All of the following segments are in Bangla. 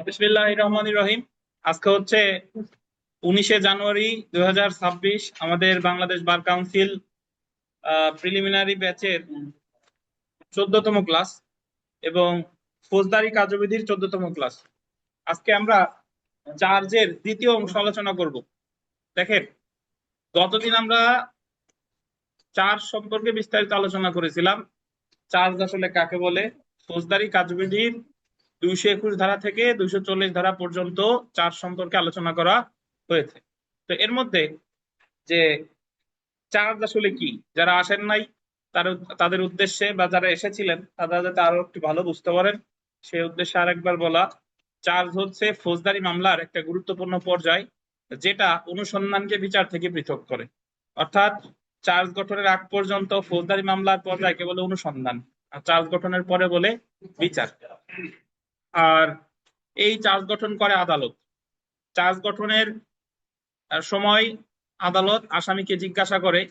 বিসমিল্লাহির রহমানির রহিম। আজকে হচ্ছে 19শে জানুয়ারি 2026। আমাদের বাংলাদেশ বার কাউন্সিল প্রিলিমিনারি ব্যাচের 14তম ক্লাস এবং ফৌজদারি কার্যবিধির 14তম ক্লাস। আজকে আমরা চার্জের দ্বিতীয় অংশ আলোচনা করব। দেখেন, গতদিন আমরা চার্জ সম্পর্কে বিস্তারিত আলোচনা করেছিলাম। চার্জ আসলে কাকে বলে, ফৌজদারি কার্যবিধির 221 ধারা থেকে 240 ধারা পর্যন্ত চার্জ সম্পর্কে আলোচনা করা হয়েছে। তো এর মধ্যে যে চার্জ আসলে কি, যারা আসেন নাই তাদের উদ্দেশ্যে, বা যারা এসেছিলেন তারা যাতে আরো একটু ভালো বুঝতে পারেন সেই উদ্দেশ্যে আরেকবার বলা, চার্জ হচ্ছে ফৌজদারি মামলার একটা গুরুত্বপূর্ণ পর্যায়, যেটা অনুসন্ধানকে বিচার থেকে পৃথক করে। অর্থাৎ চার্জ গঠনের আগ পর্যন্ত ফৌজদারি মামলার পর্যায়কে বলে অনুসন্ধান, আর চার্জ গঠনের পরে বলে বিচার। আর এই চার্জ গঠন করে আদালত। চার্জ গঠনের সময় আদালত আসামিকে জিজ্ঞাসা করে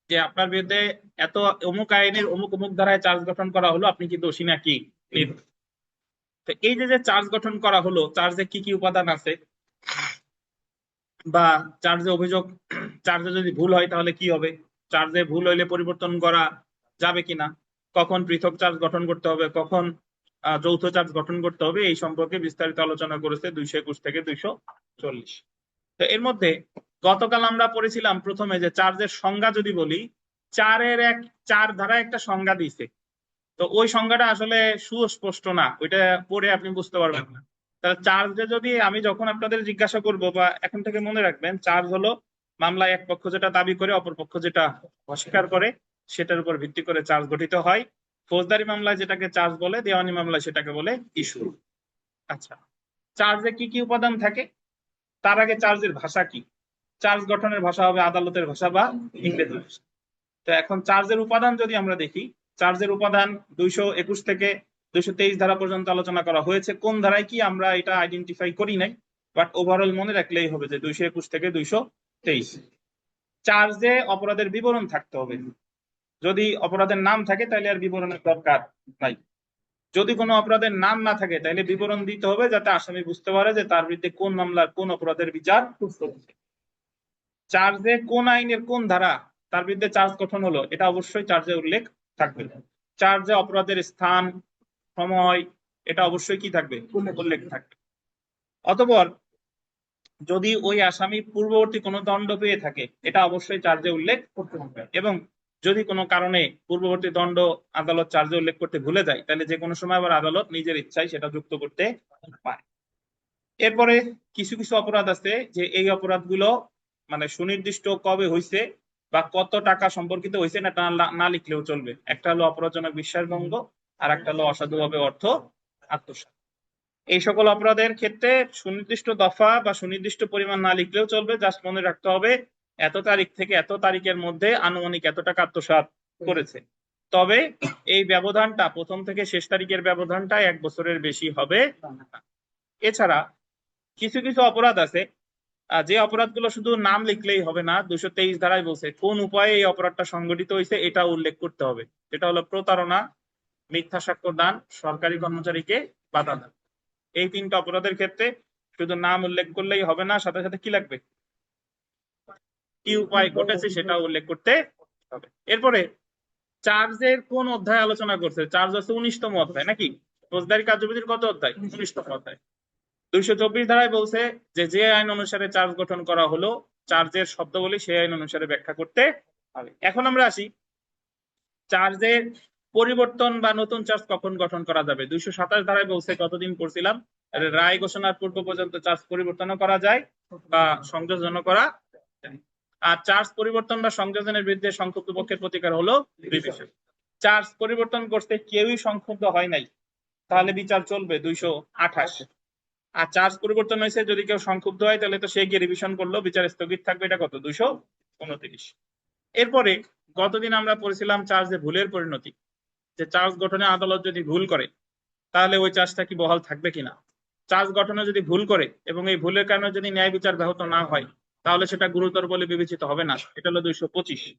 যে আপনার বিরুদ্ধে এত অমুক আইনের অমুক অমুক ধারায় চার্জ গঠন করা হলো, আপনি কি দোষী নাকি নির্দোষ। তো এই যে যে চার্জ গঠন করা হলো, চার্জে কি কি উপাদান আছে, বা চার্জে অভিযোগ, চার্জে যদি ভুল হয় তাহলে কি হবে, চার্জে ভুল হইলে পরিবর্তন করা যাবে কিনা, কখন পৃথক চার্জ গঠন করতে হবে, কখন যৌথ চার্জ গঠন করতে হবে, এই সম্পর্কে বিস্তারিত আলোচনা করেছে 221 থেকে 240। তো এর মধ্যে গতকাল আমরা পড়েছিলাম প্রথমে যে চার্জের সংজ্ঞা যদি বলি, চার ধারায় একটা সংজ্ঞা দিয়েছে। তো ওই সংজ্ঞাটা আসলে সুস্পষ্ট না, ওইটা পড়ে আপনি বুঝতে পারবেন না। তাহলে চার্জে যদি আমি যখন আপনাদের জিজ্ঞাসা করব, বা এখন থেকে মনে রাখবেন, চার্জ হলো মামলায় এক পক্ষ যেটা দাবি করে অপর পক্ষ যেটা অস্বীকার করে, সেটার উপর ভিত্তি করে চার্জ গঠিত হয়। ফৌজদারি মামলায় যেটাকে চার্জ বলে, দেওয়ানি মামলায় সেটাকে বলে ইস্যু। আচ্ছা, চার্জে কি কি উপাদান থাকে, তার আগে চার্জের ভাষা কি। চার্জ গঠনের ভাষা হবে আদালতের ভাষা বা ইংরেজি ভাষা। তো এখন চার্জের উপাদান যদি আমরা দেখি, চার্জের উপাদান 221 থেকে 223 ধারা পর্যন্ত আলোচনা করা হয়েছে। কোন ধারায় কি আমরা এটা আইডেন্টিফাই করি নাই, বাট ওভারঅল মনে রাখলেই হবে যে 221 থেকে 223। চার্জে অপরাধের বিবরণ থাকতে হবে। যদি অপরাধের নাম থাকে তাহলে আর বিবরণের দরকার নাই। যদি কোনো অপরাধের নাম না থাকে তাহলে বিবরণ দিতে হবে, যাতে আসামি বুঝতে পারে যে তার বিরুদ্ধে কোন মামলার কোন অপরাধের বিচার চলছে। চার্জে কোন আইনের কোন ধারা তার বিরুদ্ধে চার্জ গঠন হলো, এটা অবশ্যই চার্জে উল্লেখ থাকবে। চার্জে অপরাধের স্থান, সময়, এটা অবশ্যই কি থাকবে, উল্লেখ থাকবে। অতঃপর যদি ওই আসামি পূর্ববর্তী কোনো দণ্ড পেয়ে থাকে, এটা অবশ্যই চার্জে উল্লেখ করতে হবে। এবং যদি কোনো কারণে পূর্ববর্তী দণ্ড আদালত চার্জে উল্লেখ করতে ভুলে যায়, তাহলে যে কোনো সময় আবার আদালত নিজের ইচ্ছায় সেটা যুক্ত করতে পারে। এরপরে কিছু কিছু অপরাধ আছে যে এই অপরাধগুলো মানে সুনির্দিষ্ট কবে হয়েছে বা কত টাকা সম্পর্কিত হয়েছে না না লিখলেও চলবে। একটা হলো অপরাধজনক বিশ্বাসভঙ্গ, আর একটা হলো অসাধুভাবে অর্থ আত্মসাৎ। এই সকল অপরাধের ক্ষেত্রে সুনির্দিষ্ট দফা বা সুনির্দিষ্ট পরিমাণ না লিখলেও চলবে, জাস্ট মনে রাখতে হবে এত তারিখ থেকে এত তারিখের মধ্যে আনুমানিক এত টাকা আত্মসাৎ করেছে। তবে এই ব্যবধানটা প্রথম থেকে শেষ তারিখের ব্যবধানটা 1 বছরের বেশি হবে না। এছাড়া কিছু কিছু অপরাধ আছে যে অপরাধগুলো শুধু নাম লিখলেই হবে না, 223 ধারায় বলছে কোন উপায়ে এই অপরাধটা সংঘটিত হয়েছে এটা উল্লেখ করতে হবে। এটা হলো প্রতারণা, মিথ্যা সাক্ষ্য দান, সরকারি কর্মচারীকে বাধা দান। এই তিনটা অপরাধের ক্ষেত্রে শুধু নাম উল্লেখ করলেই হবে না, সাথে সাথে কি লাগবে, কি উপায় ঘটেছে সেটা উল্লেখ করতে হবে। এরপরে চার্জের কোন অধ্যায় আলোচনা করছে, চার্জ হচ্ছে 19তম অধ্যায় নাকি, ফৌজদারি কার্যবিধির কত অধ্যায়, 19তম অধ্যায়। 224 ধারায় বলছে যে যে আইন অনুসারে চার্জ গঠন করা হলো, চার্জের শব্দবলী সেই আইন অনুসারে ব্যাখ্যা করতে হবে। এখন আমরা আসি চার্জের পরিবর্তন বা নতুন চার্জ কখন গঠন করা যাবে। 227 ধারায় বলছে, কতদিন পড়ছিলাম, রায় ঘোষণার পূর্ব পর্যন্ত চার্জ পরিবর্তনও করা যায় বা সংযোজনও করা যায়। আর চার্জ পরিবর্তন বা সংযোজনের বিরুদ্ধে সংক্ষুব্ধ পক্ষের প্রতিকার হলো রিভিশন। চার্জ পরিবর্তন করতে কেউই সংক্ষুব্ধ হয় নাই, তাহলে বিচার চলবে 228। আর চার্জ পরিবর্তন হয়েছে, যদি কেউ সংক্ষুব্ধ হয় তাহলে তো সে গিয়ে রিভিশন করলো, বিচার স্থগিত থাকবে। এটা কত, 229। এরপরে গতদিন আমরা পড়েছিলাম চার্জে ভুলের পরিণতি, যে চার্জ গঠনে আদালত যদি ভুল করে তাহলে ওই চার্জটা কি বহাল থাকবে কিনা। চার্জ গঠনে যদি ভুল করে এবং এই ভুলের কারণে যদি ন্যায় বিচার ব্যাহত না হয়, তাহলে সেটা গুরুতর বলে বিবেচিত হবে না। এটা হলো 225।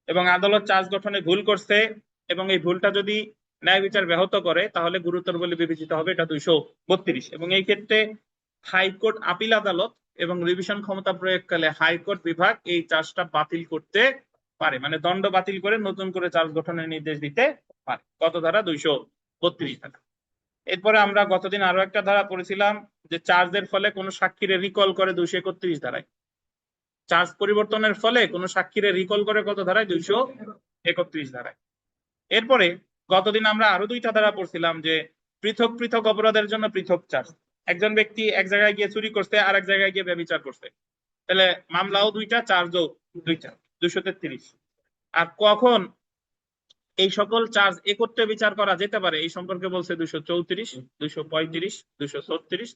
এবং আদালত চার্জ গঠনে ভুল করছে এবং এই ভুলটা যদি ন্যায় বিচার ব্যাহত করে তাহলে গুরুতর বলে বিবেচিত হবে, এটা 232। এবং এই ক্ষেত্রে হাইকোর্ট, আপিল আদালত এবং রিভিশন ক্ষমতা প্রয়োগকালে হাইকোর্ট বিভাগ এই চার্জটা বাতিল করতে পারে, মানে দণ্ড বাতিল করে নতুন করে চার্জ গঠনের নির্দেশ দিতে পারে। কত ধারা? 232 ধারা। এরপরে আমরা গতদিন আরো একটা ধারা পড়েছিলাম যে চার্জের ফলে কোনো সাক্ষীরে রিকল করে 231 ধারায়। চার্জ পরিবর্তনের ফলে কোনো সাক্ষীরে রিকল করে কত ধারায়? 231 ধারায়। এরপরে গতদিন আমরা আরো দুইটা ধারা পড়ছিলাম যে পৃথক পৃথক অপরাধের জন্য পৃথক চার্জ। একজন ব্যক্তি এক জায়গায় গিয়ে চুরি করছে, আর এক জায়গায় গিয়ে ব্যভিচার করছে, তাহলে মামলাও দুইটা, চার্জও দুইটা, 233। আর কখন এই সকল চার্জ একত্রে বিচার করা যেতে পারে এই সম্পর্কে বলছে 234, 235, 236,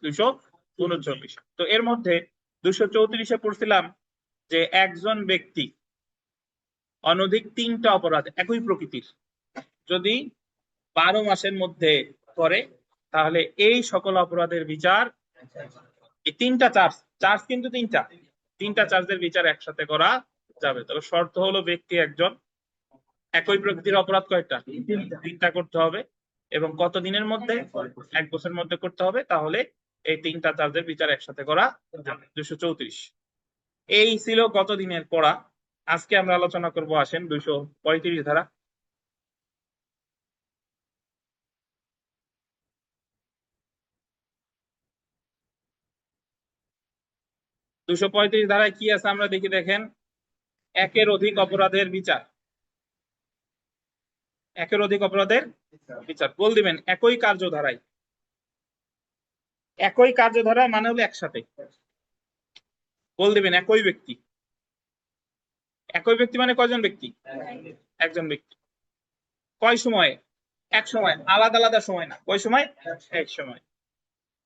239। তো এর মধ্যে 234-এ পড়ছিলাম যে একজন ব্যক্তি অনধিক 3টা অপরাধ একই প্রকৃতির যদি 12 মাসের মধ্যে করে, তাহলে এই সকল অপরাধের বিচার, এই 3টা চার্জ, চার্জ কিন্তু 3টা চার্জের বিচার একসাথে করা যাবে। তবে শর্ত হলো ব্যক্তি একজন, একই প্রকৃতির অপরাধ কয়টা? 3টা করতে হবে, এবং কত দিনের মধ্যে? 1 বছরের মধ্যে করতে হবে, তাহলে এই 3টা চার্জের বিচার একসাথে করা যাবে। 234। এই ছিল গত দিনের পড়া। আজকে আমরা আলোচনা করব, আসেন 235 ধারা। 235 ধারায় কি আছে আমরা দেখি, দেখেন। একের অধিক অপরাধের বিচার, একের অধিক অপরাধের বিচার বল দিবেন একই কার্যধারায়। একই কার্যধারায় মানে হলো একসাথে। বল দিবেন একই ব্যক্তি। একই ব্যক্তি মানে কয়জন ব্যক্তি? একজন ব্যক্তি। কয় সময়ে? এক সময়, আলাদা আলাদা সময় না। কয় সময়? এক সময়।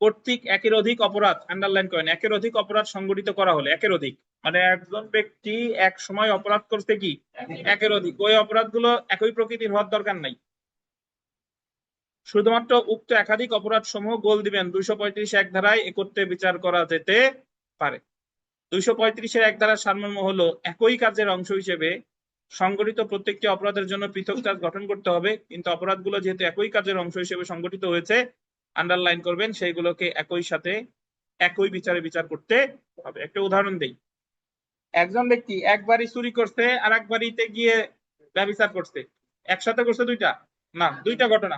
কর্তৃক একের অধিক অপরাধ, আন্ডারলাইন করেন, একের অধিক অপরাধ সংগঠিত করা হলে, একের অধিক মানে একজন ব্যক্তি এক সময় অপরাধ করতে কি একের অধিক, ওই অপরাধগুলো একই প্রকৃতির হওয়ার দরকার নাই। শুধুমাত্র উক্ত একাধিক অপরাধ সমূহ গোল দিবেন 235 ধারায় একত্রে বিচার করা যেতে পারে। 235 এক ধারার সারমর্ম হলো একই কাজের অংশ হিসেবে সংগঠিত প্রত্যেকটি অপরাধের জন্য পৃথক চার্জ গঠন করতে হবে, কিন্তু অপরাধগুলো যেহেতু একই কাজের অংশ হিসেবে সংগঠিত হয়েছে, আন্ডারলাইন করবেন, সেইগুলোকে একই সাথে একই বিচারে বিচার করতে হবে। একটা উদাহরণ দেই। একজন ব্যক্তি একবারই চুরি করছে আর একবারিতে গিয়ে ব্যভিচার করছে, একসাথে করছে দুইটা? না, দুইটা ঘটনা,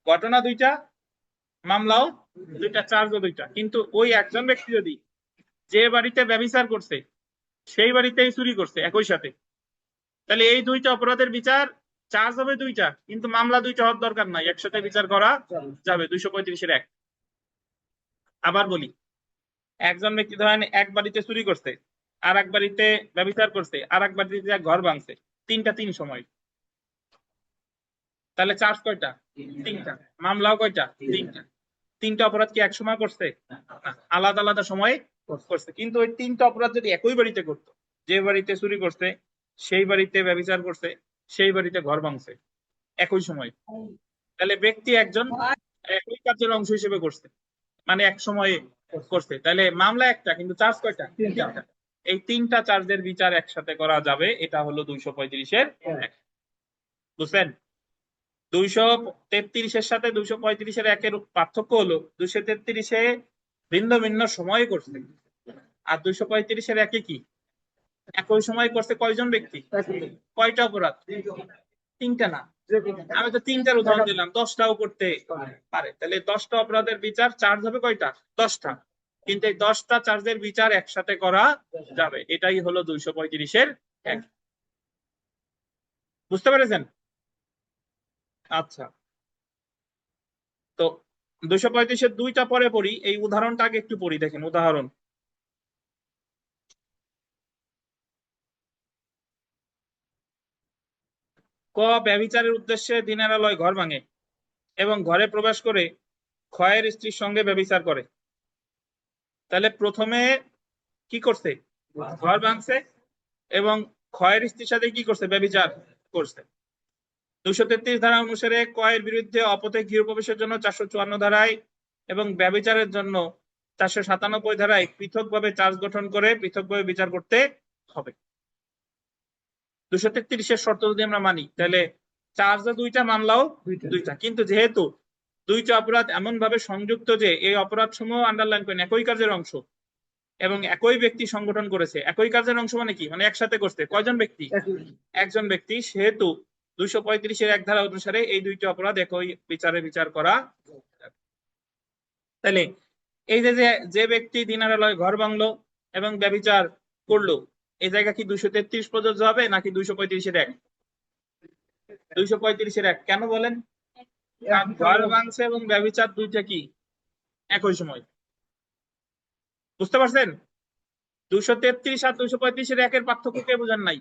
ঘটনা দুইটা, মামলাও দুইটা, চার্জও দুইটা। কিন্তু ওই একজন ব্যক্তি যদি যে বাড়িতে ব্যভিচার করছে সেই বাড়িতেই চুরি করছে একই সাথে, তাহলে এই দুইটা অপরাধের বিচার, চার্জ হবে দুইটা, কিন্তু মামলা দুইটা হওয়ার দরকার নাই, একসাথে বিচার করা যাবে। 235-1। আবার বলি, একজন ব্যক্তি ধরেন এক বাড়িতে চুরি করছে, আর এক বাড়িতে ব্যভিচার করছে, আর এক বাড়িতে ঘর ভাঙছে, তিন সময়, তাহলে চার্জ কয়টা? 3টা। মামলাও কয়টা? 3টা। 3টা অপরাধ কি এক সময় করছে? না, আলাদা আলাদা সময় করছে। কিন্তু ওই 3টা অপরাধ যদি একই বাড়িতে করতো, যে বাড়িতে চুরি করছে সেই বাড়িতে ব্যভিচার করছে, সেই বাড়িতে ঘর ভাঙছে একই সময়, তাহলে ব্যক্তি একজন একই কাজের অংশ হিসেবে করছে, মানে এক সময়ে করছে, তাহলে মামলা একটা, কিন্তু চার্জ কয়টা? 3টা। এই 3টা চার্জের বিচার একসাথে করা যাবে, এটা হলো 235-এর। বুঝছেন? 233-এর সাথে 235-এর একের পার্থক্য হলো 233-এ ভিন্ন ভিন্ন সময়ে করছে, আর 235-এর একে কি একই সময় করছে কয়জন ব্যক্তি? কয়টা অপরাধ? 3টা না, আমি তো 3টার উদাহরণ দিলাম, 10টাও করতে পারে। তাহলে 10টা অপরাধের বিচার, চার্জ হবে কয়টা? 10টা, কিন্তু এই 10টা চার্জের বিচার একসাথে করা যাবে। এটাই হলো 235-এর এক। বুঝতে পেরেছেন? আচ্ছা, তো 235-এর 2টা পরে পড়ি, এই উদাহরণটা আগে একটু পড়ি। দেখেন উদাহরণ। ক, ব্যভিচারের উদ্দেশ্যে দিনের আলোয় ঘর ভাঙে এবং ঘরে প্রবেশ করে ক্ষয়ের স্ত্রীর সঙ্গে ব্যভিচার করে। তাহলে প্রথমে কি করছে? ঘর ভাঙছে এবং ক্ষয়ের স্ত্রীর সাথে কি করছে? ব্যভিচার করছে। 233 ধারা অনুসারে কয়ের বিরুদ্ধে অপথে গৃহপ্রবেশের জন্য 454 ধারায় এবং ব্যভিচারের জন্য 497 ধারায় পৃথকভাবে চার্জ গঠন করে পৃথকভাবে বিচার করতে হবে। 233-এর শর্ত যদি আমরা মানি, তাহলে চার্জে দুইটা, মামলাও দুইটা, কিন্তু যেহেতু দুইটা অপরাধ এমন ভাবে সংযুক্ত যে এই অপরাধ সমূহ আন্ডারলাইন করেন একই কাজের অংশ এবং একই ব্যক্তি সংগঠন করেছে, একই কাজের অংশ মানে কি, মানে একসাথে করছে কয়জন ব্যক্তি, একজন ব্যক্তি, সেহেতু 235-এর এক ধারা অনুসারে এই দুইটি অপরাধ একই বিচারে বিচার করা। তাহলে এই যে যে ব্যক্তি দিনারালয় ঘর ভাঙলো এবং ব্যভিচার করলো, এই জায়গা কি 233 প্রযোজ্য হবে নাকি 235-এর এক? 235-এর এক। কেন বলেন? ঘর ভাঙছে এবং ব্যভিচার দুইটা কি একই সময়, বুঝতে পারছেন? 233 আর 235-এর একের পার্থক্য কে বোঝেন নাই?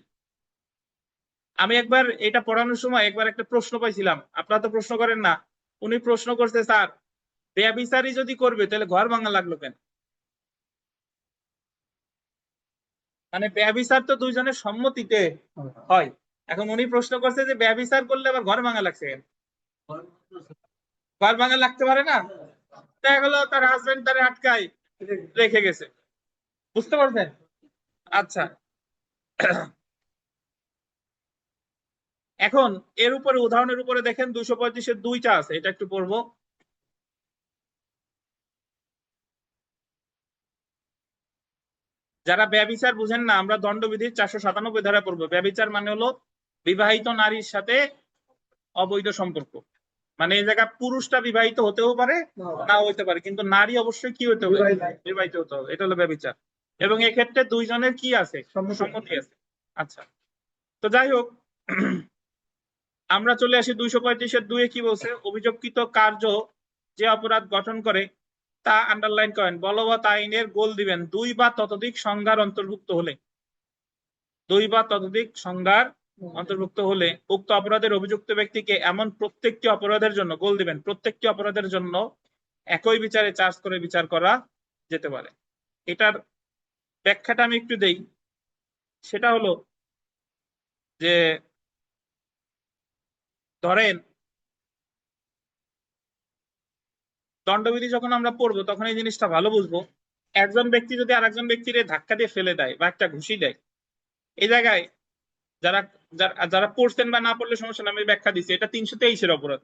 আমি একবার এটা পড়ানোর সময় একবার একটা প্রশ্ন পাইছিলাম, আপনারা তো প্রশ্ন করেন না, উনি প্রশ্ন করছে, স্যার ব্যভিচারই যদি করবে তাহলে ঘর ভাঙা লাগলো কেন? মানে ব্যভিচার তো দুইজনের সম্মতিতে হয়, এখন উনি প্রশ্ন করছে যে ব্যভিচার করলে আবার ঘর ভাঙা লাগছে কেন? ঘর ভাঙা লাগতে পারে না, দেখা গেল তার হাজবেন্ড তারে আটকায় রেখে গেছে, বুঝতে পারছেন? আচ্ছা, এখন এর উপরে উদাহরণের উপরে দেখেন 235-এর দুইটা আছে, এটা একটু পড়বো। যারা ব্যভিচার বুঝেন না, আমরা দণ্ডবিধির 497 ধারা পড়বো। ব্যভিচার মানে হলো বিবাহিত নারীর সাথে অবৈধ সম্পর্ক, মানে এই জায়গায় পুরুষটা বিবাহিত হতেও পারে নাও হইতে পারে, কিন্তু নারী অবশ্যই কি হতে হবে, বিবাহিত হতে হবে, এটা হলো ব্যভিচার। এবং এক্ষেত্রে দুইজনের কি আছে, সম্মতি আছে। আচ্ছা, তো যাই হোক, আমরা চলে আসি 235-এর 2-এ কি বলছে, অভিযোগকৃত কার্য যে অপরাধ গঠন করে তা আন্ডারলাইন করেন, বলবৎ আইনের গোল দিবেন 2 বা ততোধিক সংজ্ঞার অন্তর্ভুক্ত হলে, 2 বা ততোধিক সংজ্ঞার অন্তর্ভুক্ত হলে উক্ত অপরাধের অভিযুক্ত ব্যক্তিকে এমন প্রত্যেকটি অপরাধের জন্য, গোল দিবেন, প্রত্যেকটি অপরাধের জন্য একই বিচারে চার্জ করে বিচার করা যেতে পারে। এটার ব্যাখ্যাটা আমি একটু দেই, সেটা হলো যে ধরেন দণ্ডবিধি যখন আমরা পড়বো তখন এই জিনিসটা ভালো বুঝবো। একজন ব্যক্তি যদি আর একজন ব্যক্তির ধাক্কা দিয়ে ফেলে দেয় বা একটা ঘুষি দেয়, এই জায়গায় যারা যারা পড়ছেন বা না পড়লে সমস্যা না, আমি ব্যাখ্যা দিচ্ছি, এটা 323-এর অপরাধ।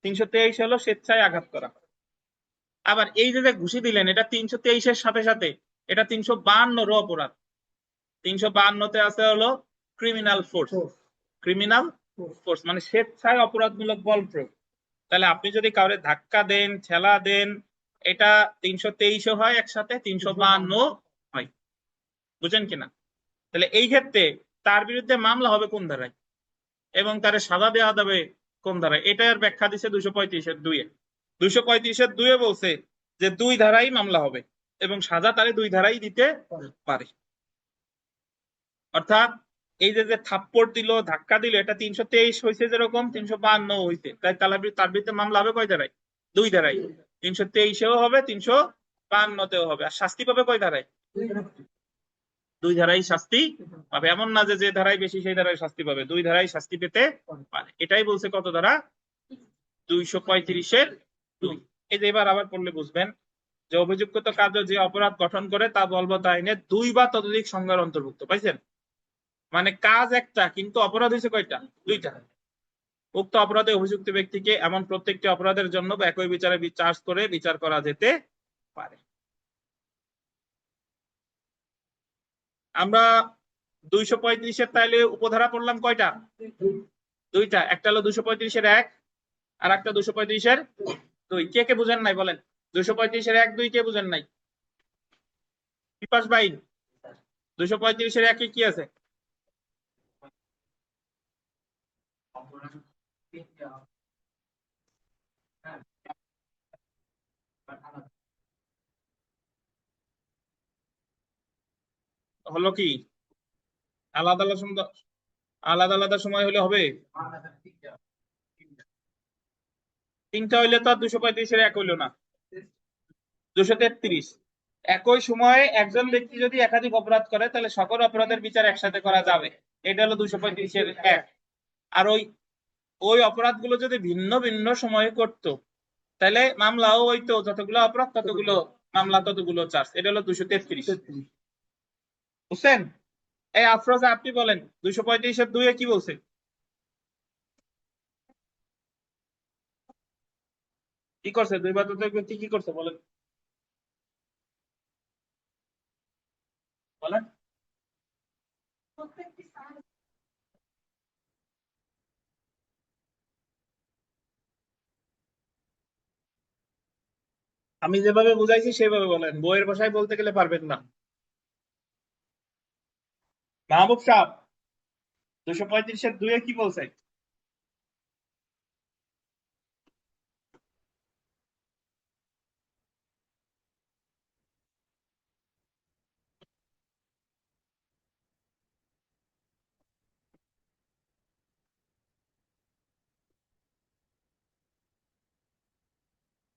323 হলো স্বেচ্ছায় আঘাত করা। আবার এই যে ঘুষি দিলেন, এটা 323-এর সাথে সাথে এটা 352-রও অপরাধ। 352-তে আছে হলো ক্রিমিনাল ফোর্স, ক্রিমিনাল ফোর্স মানে স্বেচ্ছায় অপরাধমূলক বল প্রয়োগ। তাহলে আপনি যদি কাউরে ধাক্কা দেন, ঠেলা দেন, এটা 323-ও হয়, একসাথে 352 হয়, বুঝেন কিনা? তাহলে এই ক্ষেত্রে তার বিরুদ্ধে মামলা হবে কোন ধারায় এবং তারে সাজা দেওয়া যাবে কোন ধারায়, এটার ব্যাখ্যা দিচ্ছে 235-এর 2-এ। 235-এর 2-এ বলছে যে 2 ধারাই মামলা হবে এবং সাজা তারে 2 ধারাই দিতে পারে। অর্থাৎ এই যে থাপ্পড় দিল, ধাক্কা দিল, এটা 323 হয়েছে, যেরকম 352 হয়েছে, তাই তার বিরুদ্ধে মামলা হবে কয় ধারায়, 2 ধারায়। 323-এও হবে, 352-তেও হবে। আর শাস্তি পাবে কয় ধারায়, 2 ধারাই শাস্তি পাবে। এমন না যে যে ধারায় বেশি সেই ধারায় শাস্তি পাবে, 2 ধারাই শাস্তি পেতে পারে। এটাই বলছে কত ধারা, 235-এর 2। এই যে এবার আবার পড়লে বুঝবেন যে অভিযুক্ত কার্য যে অপরাধ গঠন করে তা বলবৎ আইনে 2 বা ততোধিক সংজ্ঞার অন্তর্ভুক্ত। পাইছেন? মানে কাজ একটা কিন্তু অপরাধ হয়েছে কয়টা, 2টা। উক্ত অপরাধে অভিযুক্ত ব্যক্তিকে এমন প্রত্যেকটি অপরাধের জন্য একই বিচারে চার্জ করে বিচার করা যেতে পারে। আমরা 235-এর তাইলে উপধারা পড়লাম কয়টা, 2টা। একটা হলো 235-এর 1 আর একটা 235-এর 2। কে কে বুঝেন নাই বলেন? 235-এর 1, 2 কে বুঝেন নাই? বিপাস ভাই, 235-এর 1-এ কি আছে? হলো কি, আলাদা আলাদা, আলাদা আলাদা সময় হলে হবে? 3টা হইলে তো আর 235-এর 1 হইলো না, 233। একই সময়ে একজন ব্যক্তি যদি একাধিক অপরাধ করে তাহলে সকল অপরাধের বিচার একসাথে করা যাবে, এটা হলো 235-এর 1। আর ওই ওই অপরাধগুলো যদি ভিন্ন ভিন্ন সময়ে করতো তাহলে মামলাও হইতো, যতগুলো অপরাধ ততগুলো মামলা, ততগুলো চার্জ, এটা হলো 233। বুঝছেন? এই আফরোজা আপনি বলেন 235-এর 2-এ কি বলছে? কি করছে? দুই বাধ্যতামূলক ব্যক্তি কি করছে বলেন? বলেন। আমি যেভাবে বুঝাইছি সেভাবে বলেন, বইয়ের ভাষায় বলতে গেলে পারবেন না। মাহবুব সাহেব, 235-এর 2-এ কি বলছে?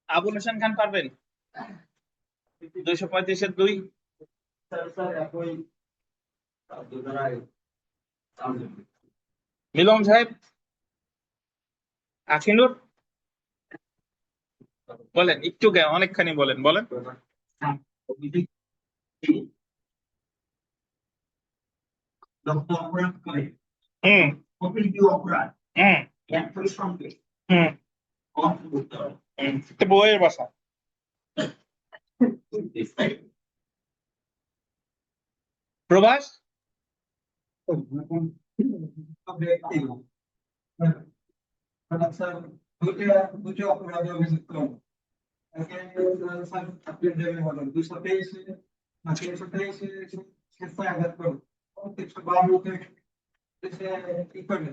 আবুল হোসেন খান পারবেন? 235-এর 2। মিলন সাহেব, আখিনুর, বলেন একটু, অনেকখানি বলেন, বলেন। অপরাধ করে প্রকৃতি অপরাধ একই সঙ্গে অন্তর্ভুক্ত হয়। এটা বইয়ের ভাষা। প্রভাস, দুটি অপরাধ অভিযুক্ত আঘাত করো কি করবে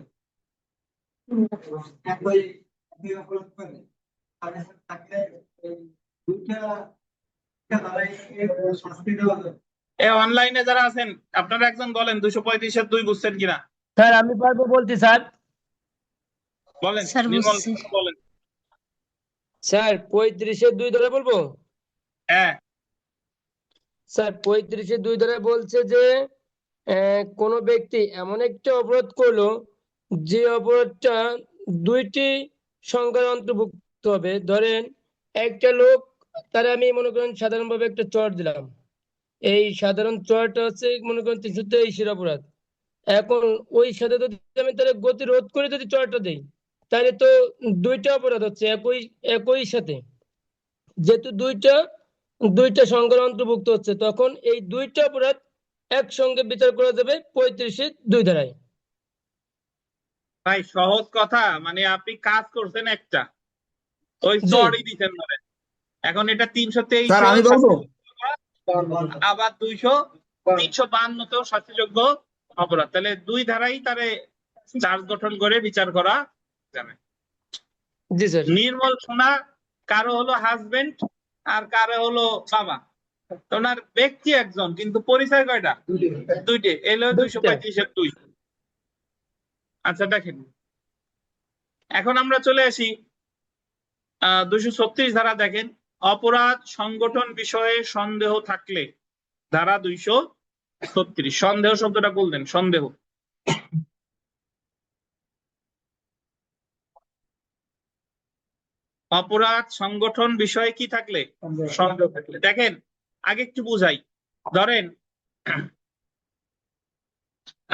একই অপরাধ করে তাকে দুইটা শাস্তি দেওয়া যায়। অনলাইনে যারা আছেন আপনারা একজন বলেন 235-এর 2 বুঝছেন কিনা? স্যার আমি পারবো বলতে স্যার। বলেন স্যার নির্মল, বুঝছি। বলেন। স্যার 35-এর 2 ধরে বলবো। হ্যাঁ, স্যার 35-এর 2 ধরে বলছে যে কোন ব্যক্তি এমন একটা অপরাধ করলো যে অপরাধটা 2টি সংখ্যার অন্তর্ভুক্ত হবে। ধরেন একটা লোক, তারা আমি মনে করেন সাধারণভাবে একটা চর দিলাম, এই সাধারণ চরটা হচ্ছে মনে করেন 323-এর অপরাধ। এখন ওই সাথে যদি আমি তার গতি রোধ করে যদি চরটা দেই, তাহলে তো 2টা অপরাধ হচ্ছে একই একই সাথে। যেহেতু দুইটা সংখ্যার অন্তর্ভুক্ত হচ্ছে, তখন এই 2টা অপরাধ একসঙ্গে বিচার করা যাবে 35-এর 2 ধারায়। ভাই সহজ কথা, মানে আপনি কাজ করছেন একটা, ওই জি চড়ই দিচ্ছেন ধরেন। এখন এটা 323 স্যার আমি বলবো। আবার 352-তেও শাস্তিযোগ্য অপরাধ, তাহলে 2 ধারাই তারে চার্জ গঠন করে বিচার করা যাবে। জি স্যার। নির্মল সোনা কারো হলো হাজবেন্ড আর কারো হলো বাবা, তো ওনার ব্যক্তি একজন কিন্তু পরিচয় কয়টা? 2টে। এলো 235-এর 2। আচ্ছা দেখেন, এখন আমরা চলে আসি 236 ধারা। দেখেন, অপরাধ সংগঠন বিষয়ে সন্দেহ থাকলে, ধারা 236। সন্দেহ শব্দটা বললেন, সন্দেহ। অপরাধ সংগঠন বিষয়ে কি থাকলে? সন্দেহ থাকলে। দেখেন আগে একটু বুঝাই। ধরেন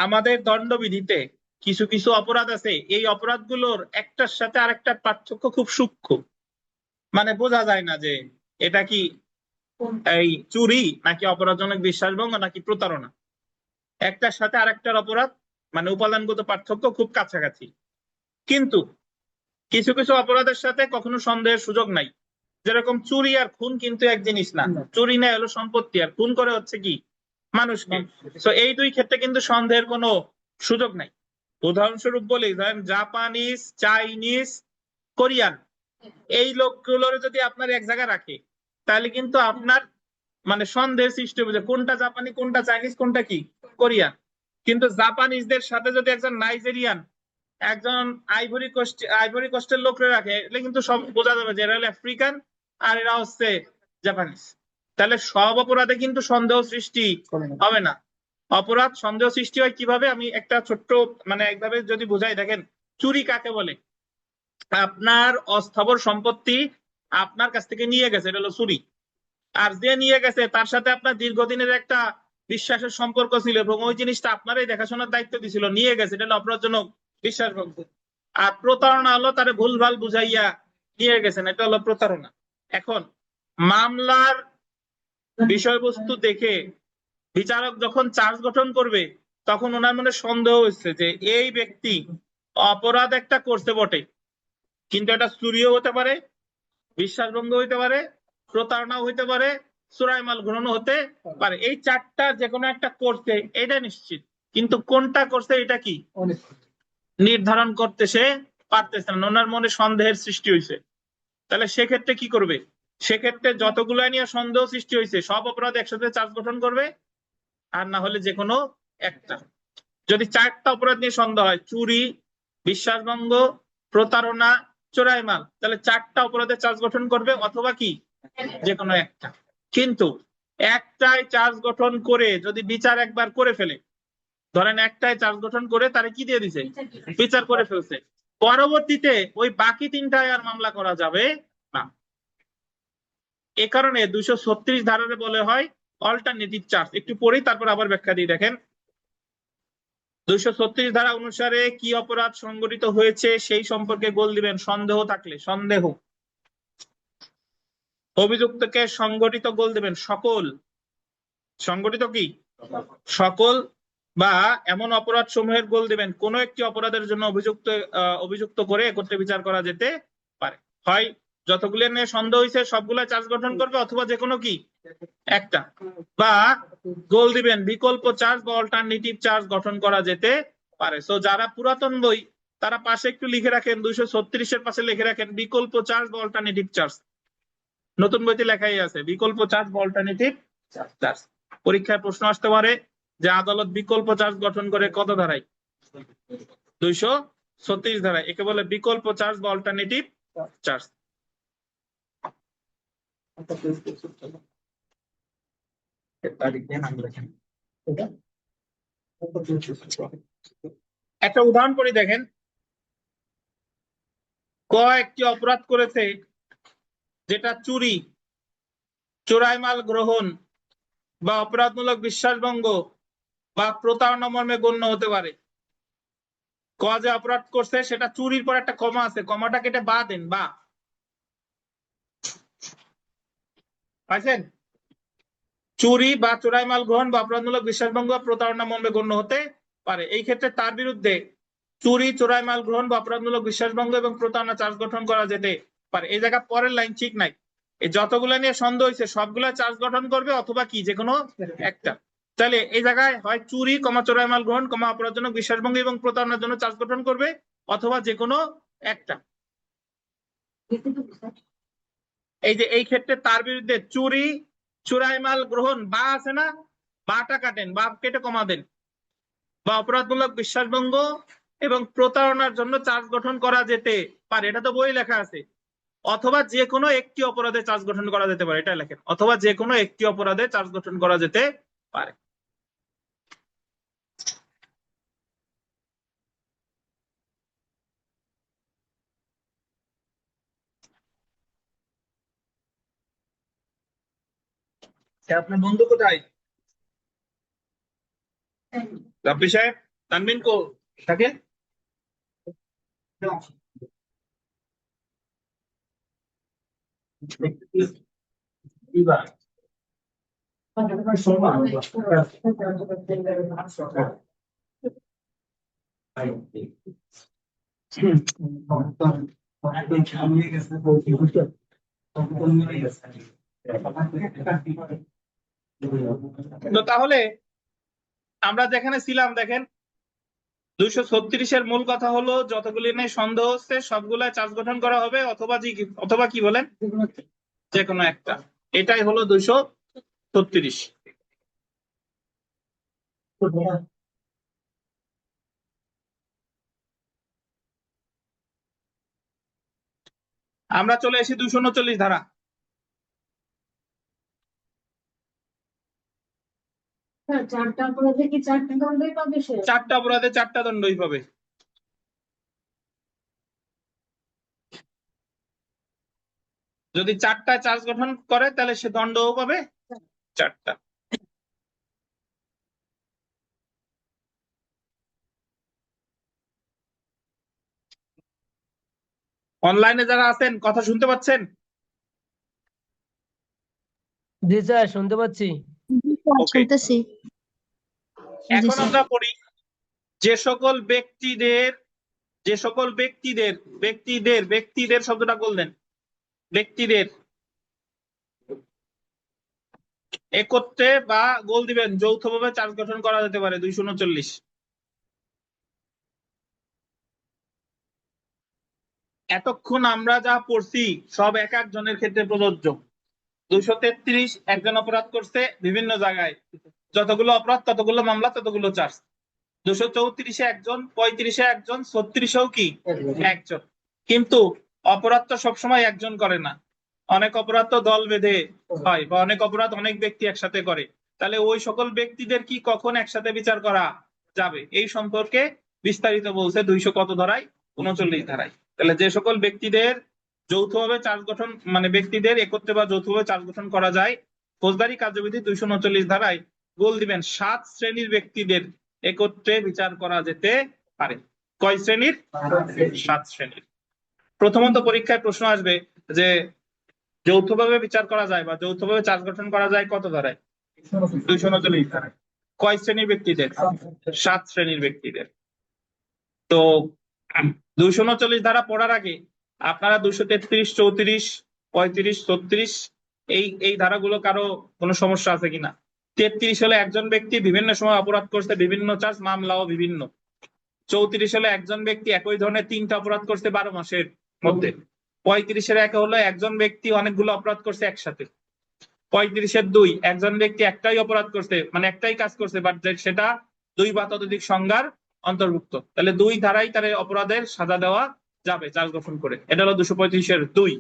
আমাদের দণ্ডবিধিতে কিছু কিছু অপরাধ আছে, এই অপরাধগুলোর একটার সাথে আরেকটার পার্থক্য খুব সূক্ষ্ম, মানে বোঝা যায় না যে এটা কি এই চুরি নাকি অপরাধজনক বিশ্বাসভঙ্গ নাকি প্রতারণা। একটার সাথে আরেকটার অপরাধ মানে উপাদানগত পার্থক্য খুব কাছাকাছি, কিন্তু কিছু কিছু অপরাধের সাথে কখনো সন্দেহের সুযোগ নাই। যেরকম চুরি আর খুন কিন্তু এক জিনিস না। চুরি নেয় হলো সম্পত্তি, আর খুন করে হচ্ছে কি মানুষকে। তো এই 2 ক্ষেত্রে কিন্তু সন্দেহের কোনো সুযোগ নাই। উদাহরণস্বরূপ বলি, ধরেন জাপানিজ, চাইনিজ, কোরিয়ান, এই লোকগুলোর যদি আপনার এক জায়গায় রাখে, তাহলে কিন্তু আপনার মানে সন্দেহের সৃষ্টি হবে যে কোনটা জাপানি, কোনটা চাইনিজ, কোনটা কি কোরিয়ান। কিন্তু জাপানিজদের সাথে যদি একজন নাইজেরিয়ান, একজন আইভরি কোস্টের লোকরে রাখে, এটা কিন্তু সব বোঝা যাবে যে এরা হলো আফ্রিকান আর এরা হচ্ছে জাপানিজ। তাহলে সব অপরাধে কিন্তু সন্দেহ সৃষ্টি হবে না। অপরাধ সন্দেহ সৃষ্টি হয় কিভাবে, আমি একটা ছোট্ট মানে একভাবে যদি বুঝাই। দেখেন চুরি কাকে বলে? আপনার অস্থাবর সম্পত্তি আপনার কাছ থেকে নিয়ে গেছে, এটা হলো চুরি। আর যে নিয়ে গেছে তার সাথে আপনার দীর্ঘদিনের একটা বিশ্বাসের সম্পর্ক ছিল এবং ওই জিনিসটা আপনারই দেখাশোনার দায়িত্ব দিছিল, নিয়ে গেছে, এটা হলো অপরাধজনক বিশ্বাসভঙ্গ। আর প্রতারণা হলো তারে ভুলভাল বুঝাইয়া নিয়ে গেছেন, এটা হলো প্রতারণা। এখন মামলার বিষয়বস্তু দেখে বিচারক যখন চার্জ গঠন করবে তখন ওনার মনে সন্দেহ হচ্ছে যে এই ব্যক্তি অপরাধ একটা করছে বটে, কিন্তু এটা চুরিও হতে পারে, বিশ্বাসভঙ্গ হইতে পারে, প্রতারণাও হইতে পারে, চোরাই মাল গ্রহণও হতে পারে। এই চারটা যে কোনো একটা করছে এটা নিশ্চিত, কিন্তু কোনটা করছে এটা কি নির্ধারণ করতে সে পারতেছে না, ওনার মনে সন্দেহের সৃষ্টি হয়েছে। তাহলে সেক্ষেত্রে কি করবে? সেক্ষেত্রে যতগুলো নিয়ে সন্দেহ সৃষ্টি হয়েছে সব অপরাধ একসাথে চার্জ গঠন করবে, আর না হলে যে কোনো একটা। যদি চারটা অপরাধ নিয়ে সন্দেহ হয়, চুরি, বিশ্বাসভঙ্গ, প্রতারণা, চোরাই মাল, তাহলে চারটা অপরাধে চার্জ গঠন করবে, অথবা কি যে কোনো একটা। কিন্তু একটাই চার্জ গঠন করে যদি বিচার একবার করে ফেলে, ধরেন একটাই চার্জ গঠন করে তারে কি দিয়ে দিছে, বিচার করে ফেলছে, পরবর্তীতে ওই বাকি তিনটায় আর মামলা করা যাবে না। এ কারণে 236 ধারারে বলে হয় অল্টারনেটিভ চার্জ। একটু পড়ি তারপর আবার ব্যাখ্যা দিই। দেখেন 236 ধারা অনুসারে কি অপরাধ সংঘটিত হয়েছে সেই সম্পর্কে গোল দিবেন সন্দেহ থাকলে। সন্দেহ, অভিযুক্তকে সংগঠিত গোল দিবেন সকল, সংগঠিত কি সকল বা এমন অপরাধ সমূহের গোল দিবেন কোন একটি অপরাধের জন্য অভিযুক্ত করে একত্রে বিচার করা যেতে পারে। হয় যতগুলো নিয়ে সন্দেহ হয়েছে সবগুলা চার্জ গঠন করবে, অথবা যে কোনো কি একটা, বা গোল দিবেন বিকল্প চার্জ বা অল্টারনেটিভ চার্জ গঠন করা যেতে পারে। সো যারা পুরাতন বই তারা পাশে একটু লিখে রাখেন, 236-এর পাশে লিখে রাখেন বিকল্প চার্জ বা অল্টারনেটিভ চার্জ। নতুন বইতে লেখাই আছে বিকল্প চার্জ বা অল্টারনেটিভ চার্জ। পরীক্ষায় প্রশ্ন আসতে পারে যে আদালত বিকল্প চার্জ গঠন করে কত ধারায়? 236 ধারায়। একে বলে বিকল্প চার্জ বা অল্টারনেটিভ চার্জ। একটা উদাহরণ করি, দেখেন ক একটি অপরাধ করেছে যেটা চুরি, চোরাই মাল গ্রহণ বা অপরাধমূলক বিশ্বাসভঙ্গ বা প্রতারণা মর্মে গণ্য হতে পারে। ক যে অপরাধ করছে সেটা চুরির পর একটা কমা আছে, কমাটা কেটে বা দেন, বা পাইছেন? চুরি বা চোরাই মাল গ্রহণ বা অপরাধমূলক বিশ্বাসভঙ্গ বা প্রতারণা মর্মে গণ্য হতে পারে। এই ক্ষেত্রে তার বিরুদ্ধে চুরি, চোরাই মাল গ্রহণ বা অপরাধমূলক বিশ্বাসভঙ্গ এবং প্রতারণা চার্জ গঠন করা যেতে পারে। এই জায়গা পরের লাইন ঠিক নাই, এই যতগুলো নিয়ে সন্দেহ হয়েছে সবগুলা চার্জ গঠন করবে, অথবা কি যে কোনো একটা। তাহলে এই জায়গায় হয় চুরি, চোরাই মাল গ্রহণ, অপরাধজনক বিশ্বাসভঙ্গ এবং প্রতারণার জন্য চার্জ গঠন করবে, অথবা যে কোনো একটা। এই যে এই ক্ষেত্রে তার বিরুদ্ধে চুরি, চোরাই মাল গ্রহণ, বা আছে না, বাটা কাটেন, বা কেটে কমা দেন, বা অপরাধমূলক বিশ্বাসভঙ্গ এবং প্রতারণার জন্য চার্জ গঠন করা যেতে পারে। এটা তো বই লেখা আছে। অথবা যে কোনো একটি অপরাধে চার্জ গঠন করা যেতে পারে, এটা লেখেন, অথবা যে কোনো একটি অপরাধে চার্জ গঠন করা যেতে পারে। আপনার বন্ধু কোথায়? রাব্বি সাহেব, তানবিন কো থাকে? তো তাহলে আমরা যেখানে ছিলাম, দেখেন 236-এর মূল কথা হলো যতগুলি নিয়ে সন্দেহ হচ্ছে সবগুলা চার্জ গঠন করা হবে, অথবা কি বলেন যে কোনো একটা। এটাই হলো 236। আমরা চলে এসেছি 239 ধারা। চারটা অপরাধে কি চারটা দণ্ডই পাবে সে? চারটা অপরাধে চারটা দণ্ডই পাবে। যদি চারটা চার্জ গঠন করে তাহলে সে দণ্ডও পাবে চারটা। অনলাইনে যারা আছেন কথা শুনতে পাচ্ছেন? জি স্যার, শুনতে পাচ্ছি। ওকে, শুনতেছি। জি এখন স্যার। আমরা পড়ি যে সকল ব্যক্তিদের ব্যক্তিদের শব্দটা বললেন, ব্যক্তিদের একত্রে বা গোল দিবেন যৌথভাবে চার্জ গঠন করা যেতে পারে 239। এতক্ষণ আমরা যা পড়ছি সব এক একজনের ক্ষেত্রে প্রযোজ্য। 233 একজন অপরাধ করছে বিভিন্ন জায়গায়, যতগুলো অপরাধ ততগুলো মামলা ততগুলো চার্জ। 234 একজন, 35 একজন, 36 কি একজন। কিন্তু অপরাধ তো সবসময় একজন করে না, অনেক অপরাধ তো দল বেঁধে হয়, বা অনেক অপরাধ অনেক ব্যক্তি একসাথে করে। তাহলে ওই সকল ব্যক্তিদের কি কখন একসাথে বিচার করা যাবে এই সম্পর্কে বিস্তারিত বলছে 200 কত ধারায়, 39 ধারায়। তাহলে যে সকল ব্যক্তিদের যৌথভাবে চার্জ গঠন, মানে ব্যক্তিদের একত্রে বা যৌথভাবে চার্জ গঠন করা যায়, ফৌজদারি কার্যবিধি 239 ধারায় গোল দিবেন 7 শ্রেণীর ব্যক্তিদের একত্রে বিচার করা যেতে পারে। কয় শ্রেণীর? 7 শ্রেণীর। প্রথমত পরীক্ষায় প্রশ্ন আসবে যে যৌথভাবে বিচার করা যায় বা যৌথভাবে চার্জ গঠন করা যায় কত ধারায়? 239 ধারায়। কয় শ্রেণীর ব্যক্তিদের? 7 শ্রেণীর ব্যক্তিদের। তো 239 ধারা পড়ার আগে আপনারা 233, 34, 35, 36 এই ধারাগুলো কারো কোনো সমস্যা আছে কিনা? 33 হলে একজন ব্যক্তি বিভিন্ন সময় অপরাধ করছে, বিভিন্ন চার্জ, মামলাও বিভিন্ন। 34 হলে একজন ব্যক্তি একই ধরনের 3টা অপরাধ করছে 12 মাসের মধ্যে। 35-এর 1 হলো একজন ব্যক্তি অনেকগুলো অপরাধ করছে একসাথে। 35-এর 2 একজন ব্যক্তি একটাই অপরাধ করছে, মানে একটাই কাজ করছে, বাট সেটা 2 বা ততোধিক সংজ্ঞার অন্তর্ভুক্ত। তাহলে 2 ধারাই তার অপরাধের সাজা দেওয়া যাবে চার্জ গঠন করে। এটা হলো 235-এর 2।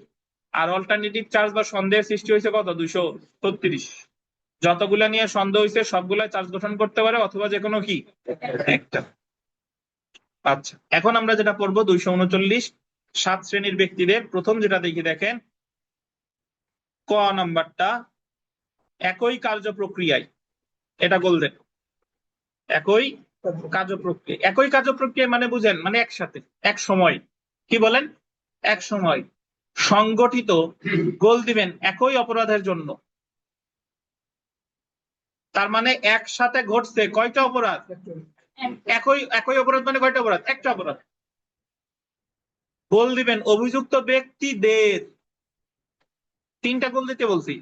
আর অল্টারনেটিভ চার্জ বা সন্দেহের সৃষ্টি হয়েছে কত? 236। যতগুলা নিয়ে সন্দেহ হয়েছে সবগুলা চার্জ গঠন করতে পারে, অথবা যে কোনো কি একটা। আচ্ছা, এখন আমরা যেটা পড়বো 239 7 শ্রেণীর ব্যক্তিদের। প্রথম যেটা দেখি দেখেন, ক নাম্বারটা, একই কার্য প্রক্রিয়ায়, এটা বললেন একই কার্যপ্রক্রিয়া। একই কার্যপ্রক্রিয়া মানে বুঝেন, মানে একসাথে এক সময়, কি বলেন? এক সময় সংগঠিত গোল দিবেন একই অপরাধের জন্য। তার মানে একসাথে ঘটছে কয়টা অপরাধ? একই অপরাধ মানে কয়টা অপরাধ? একটা অপরাধ। গোল দিবেন অভিযুক্ত ব্যক্তিদের, 3টা গোল দিতে বলছি।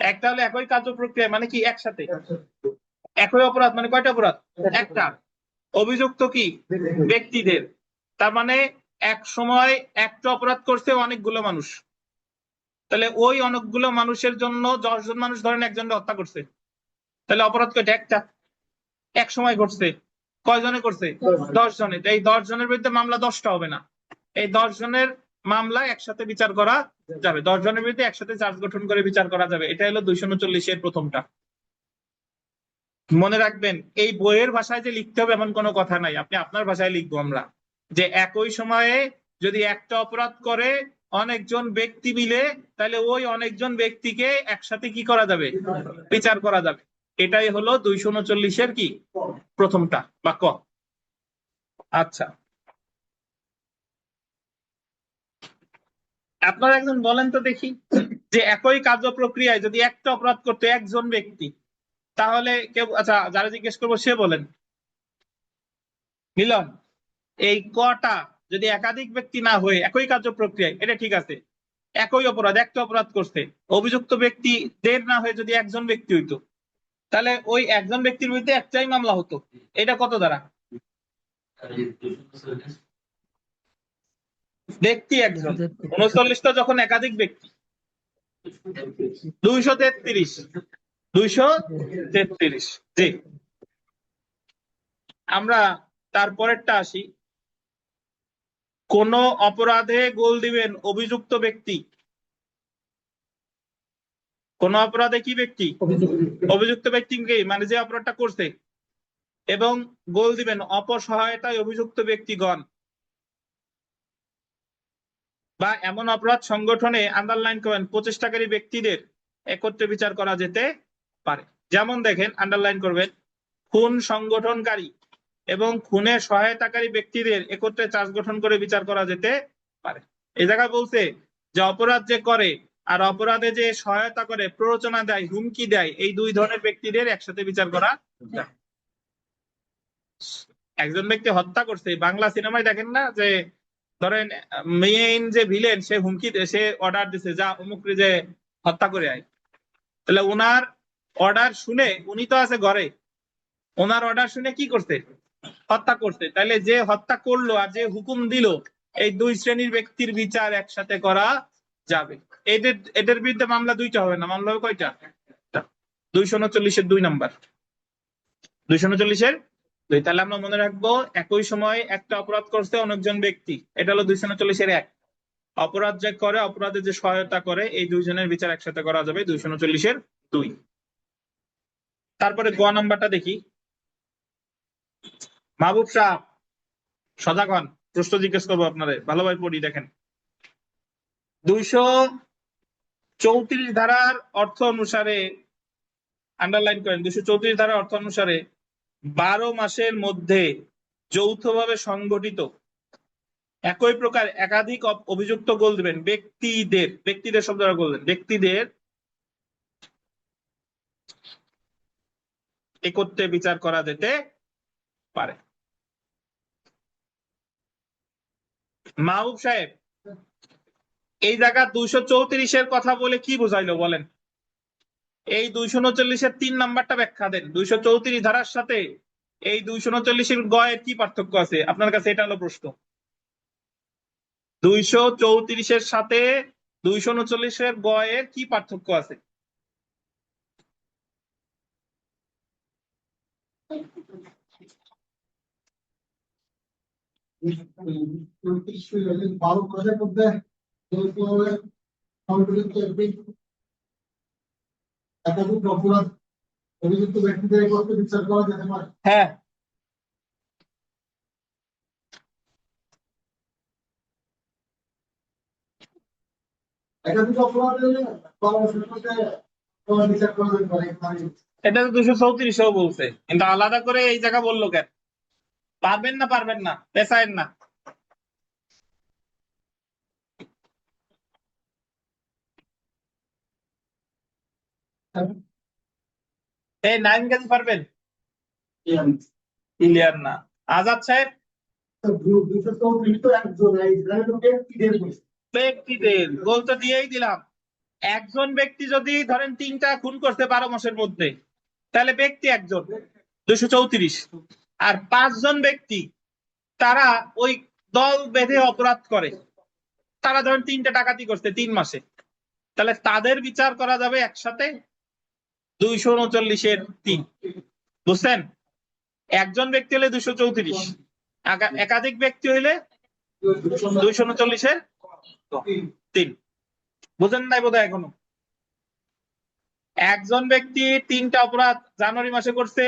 একটা হলো একই কার্যপ্রক্রিয়া মানে কি একসাথে, একই অপরাধ মানে কয়টা অপরাধ? একটা। অভিযুক্ত কি ব্যক্তিদের, তার মানে এক সময় একটা অপরাধ করছে অনেকগুলো মানুষ। তাহলে ওই অনেকগুলো মানুষের জন্য 10 জন মানুষ ধরেন একজনকে হত্যা করছে, তাহলে অপরাধ কয়টা? একটা। এক সময় ঘটছে, কয়জনে করছে? 10 জনে। এই 10 জনের বিরুদ্ধে মামলা 10টা হবে না, এই 10 জনের মামলা একসাথে বিচার করা যাবে, 10 জনের বিরুদ্ধে একসাথে চার্জ গঠন করে বিচার করা যাবে। এটা হলো 239-এর প্রথমটা। মনে রাখবেন, এই বইয়ের ভাষায় যে লিখতে হবে এমন কোনো কথা নাই, আপনি আপনার ভাষায় লিখবো আমরা, যে একই সময়ে যদি একটা অপরাধ করে অনেকজন ব্যক্তি মিলে, তাহলে ওই অনেকজন ব্যক্তিকে একসাথে কি করা যাবে? বিচার করা যাবে। এটাই হলো 239-এর কি প্রথমটা বা ক। আচ্ছা, আপনারা একজন বলেন তো দেখি, যে একই কার্য প্রক্রিয়ায় যদি একটা অপরাধ করতে একজন ব্যক্তি, তাহলে কেউ, আচ্ছা যারা জিজ্ঞেস করবো সে বলেন। মিলন, এই কটা যদি একাধিক ব্যক্তি না হয়ে একই কার্য প্রক্রিয়ায়, এটা ঠিক আছে, একই অপরাধ একটা অপরাধ করছে, অভিযুক্ত ব্যক্তি দের না হয়ে যদি একজন ব্যক্তি হইতো, তাহলে ওই একজন ব্যক্তির বিরুদ্ধে একটাই মামলা হতো। এটা কত দ্বারা? ব্যক্তি একজন, 39টা যখন একাধিক ব্যক্তি, 233। 233, জি। আমরা তারপরেরটা আসি, কোন অপরাধে গোল দিবেন অভিযুক্ত ব্যক্তি। কোন অপরাধে কি ব্যক্তি? অভিযুক্ত ব্যক্তিকে, মানে যে অপরাধটা করছে, এবং গোল দিবেন অপসহায়তায় অভিযুক্ত ব্যক্তিগণ, বা এমন অপরাধ সংগঠনে, আন্ডারলাইন করেন, প্রচেষ্টাকারী ব্যক্তিদের একত্রে বিচার করা যেতে পারে। যেমন দেখেন, আন্ডারলাইন করবেন, খুন সংগঠনকারী এবং খুনে সহায়তাকারী ব্যক্তিদের একত্রে চার্জ গঠন করে বিচার করা যেতে পারে। এই জায়গায় বলছে যে অপরাধ যে করে আর অপরাধে যে সহায়তা করে, প্ররোচনা দেয়, হুমকি দেয়, এই দুই ধরনের ব্যক্তিদের একসাথে বিচার করা যায়। একজন ব্যক্তি হত্যা করছে, বাংলা সিনেমায় দেখেন না যে ধরেন মেইন যে ভিলেন সে হুমকি সে অর্ডার দিছে যা অমুক যে হত্যা করে আয়, তাহলে ওনার অর্ডার শুনে উনি তো আছে ঘরে, ওনার অর্ডার শুনে কি করছে, হত্যা করছে, তাহলে যে হত্যা করলো আর যে হুকুম দিল এই দুই শ্রেণীর ব্যক্তির বিচার একসাথে করা যাবে। এদের এদের বিরুদ্ধে মামলা দুইটা হবে না, মামলা হবে কয়টা? 239-এর 2 নাম্বার, 239-এর 2। তাহলে আমরা মনে রাখবো একই সময় একটা অপরাধ করছে অনেকজন ব্যক্তি, এটা হলো 239-এর 1। অপরাধ যে করে, অপরাধে যে সহায়তা করে, এই দুইজনের বিচার একসাথে করা যাবে 239-এর 2। তারপরে গ নাম্বারটা দেখি। মাহবুব সাহেব সজাগ হন, প্রশ্ন জিজ্ঞেস করবো আপনাদের, ভালোভাবে পড়ি দেখেন। 234 ধারার অর্থ অনুসারে, আন্ডারলাইন করেন, 234 ধারার অর্থ অনুসারে 12 মাসের মধ্যে যৌথভাবে সংগঠিত একই প্রকার একাধিক অভিযুক্ত গোল দিবেন ব্যক্তিদের, ব্যক্তিদের শব্দ গোল দেন, ব্যক্তিদের একত্রে বিচার করা যেতে পারে। মাহবুব সাহেব এই জায়গা 234-এর কথা বলে কি বোঝাইলো বলেন? এই 239-এর 3 নাম্বারটা ব্যাখ্যা দেন। 234 ধারার সাথে এই 239-এর গ এর কি পার্থক্য আছে আপনার কাছে, এটা হলো প্রশ্ন। 234-এর সাথে 239-এর গ এর কি পার্থক্য আছে? একাধিক অপরাধ অভিযুক্ত ব্যক্তিদের একত্রে বিচার করা যেতে পারে। হ্যাঁ, একাধিক অপরাধের বিচার করা যেতে পারে। এটা তো 234-এও বলছে, কিন্তু আলাদা করে এই জায়গা বললো কেন? পারবেন না, পারবেন না, পেছায়েন না। এই 9 কেজি পারবেন? ক্লিয়ার না। আজাদ সাহেব ব্যক্তিদের গোল তো দিয়েই দিলাম। একজন ব্যক্তি যদি ধরেন 3টা খুন করছে 12 মাসের মধ্যে, তাহলে ব্যক্তি একজন, 234। আর 5 জন ব্যক্তি তারা ওই দল বেঁধে অপরাধ করে, তারা ধরেন 3টা ডাকাতি করছে 3 মাসে, তাহলে তাদের বিচার করা যাবে একসাথে 239-এর 3। বুঝছেন? একজন ব্যক্তি হলে 234, একাধিক ব্যক্তি হইলে 239-এর 3। বুঝেন নাই বোধহয় এখনো? একজন ব্যক্তি 3টা অপরাধ জানুয়ারি মাসে করছে,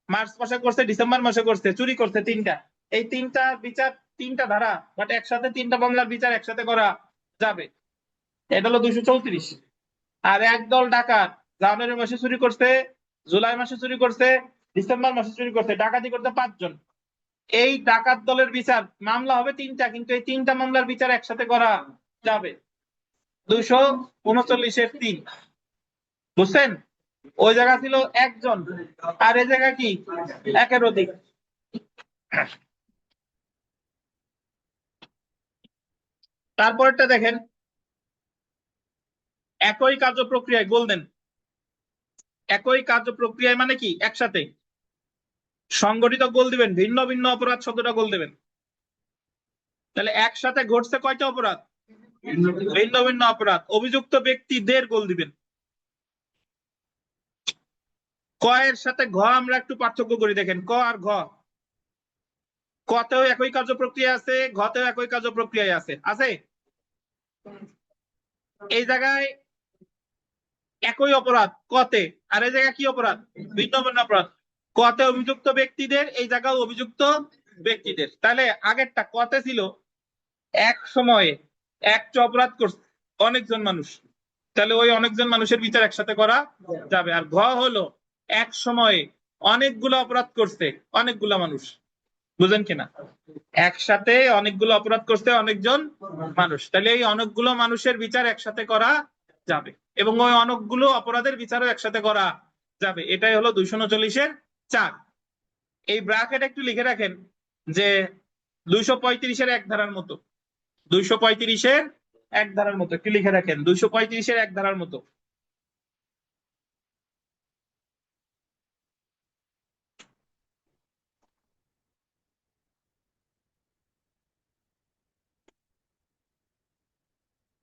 মার্চ মাসে করছে, ডিসেম্বর মাসে করছে, চুরি করছে 3টা, এই 3টা বিচার 3টা ধারা বাট একসাথে 3টা মামলার বিচার একসাথে করা যাবে, এটা হলো 234। আর একদল ডাকাত জানুয়ারি মাসে চুরি করছে, জুলাই মাসে চুরি করছে, ডিসেম্বর মাসে চুরি করছে, ডাকাতি করতে 5 জন, এই ডাকাত দলের বিচার মামলা হবে 3টা, কিন্তু এই 3টা মামলার বিচার একসাথে করা যাবে 239-এর 3। বুঝছেন? ওই জায়গা ছিল একজন, আর এই জায়গা কি একের অধিক। তারপরটা দেখেন, একই কার্য প্রক্রিয়ায় গোল দেন। একই কার্য প্রক্রিয়ায় মানে কি একসাথে সংগঠিত গোল দিবেন, ভিন্ন ভিন্ন অপরাধ শব্দটা গোল দিবেন। তাহলে একসাথে ঘটছে কয়টা অপরাধ? ভিন্ন ভিন্ন অপরাধ। অভিযুক্ত ব্যক্তিদের গোল দিবেন। ক এর সাথে ঘ আমরা একটু পার্থক্য করি, দেখেন ক আর ঘ। কতেও একই কার্য প্রক্রিয়া আছে, ঘতেও একই কার্য প্রক্রিয়ায় আছে, আছে? এই জায়গায় একই অপরাধ কতে, আর এই জায়গায় কি অপরাধ? ভিন্ন ভিন্ন অপরাধ। কতে অভিযুক্ত ব্যক্তিদের, এই জায়গায় অভিযুক্ত ব্যক্তিদের। তাহলে আগেরটা কতে ছিল এক সময়ে একটা অপরাধ করছে অনেকজন মানুষ, তাহলে ওই অনেকজন মানুষের বিচার একসাথে করা যাবে। আর ঘ হলো এক সময়ে অনেকগুলো অপরাধ করছে অনেকগুলা মানুষ, বুঝেন কিনা? একসাথে অনেকগুলো অপরাধ করছে অনেকজন মানুষ, তাহলে এই অনেকগুলো মানুষের বিচার একসাথে করা যাবে এবং ওই অনেকগুলো অপরাধের বিচারও একসাথে করা যাবে। এটাই হলো 239-এর 4। এই ব্র্যাকেট একটু লিখে রাখেন যে 235-এর 1 ধারার মতো, 235-এর 1 ধারার মতো একটু লিখে রাখেন, 235-এর 1 ধারার মতো।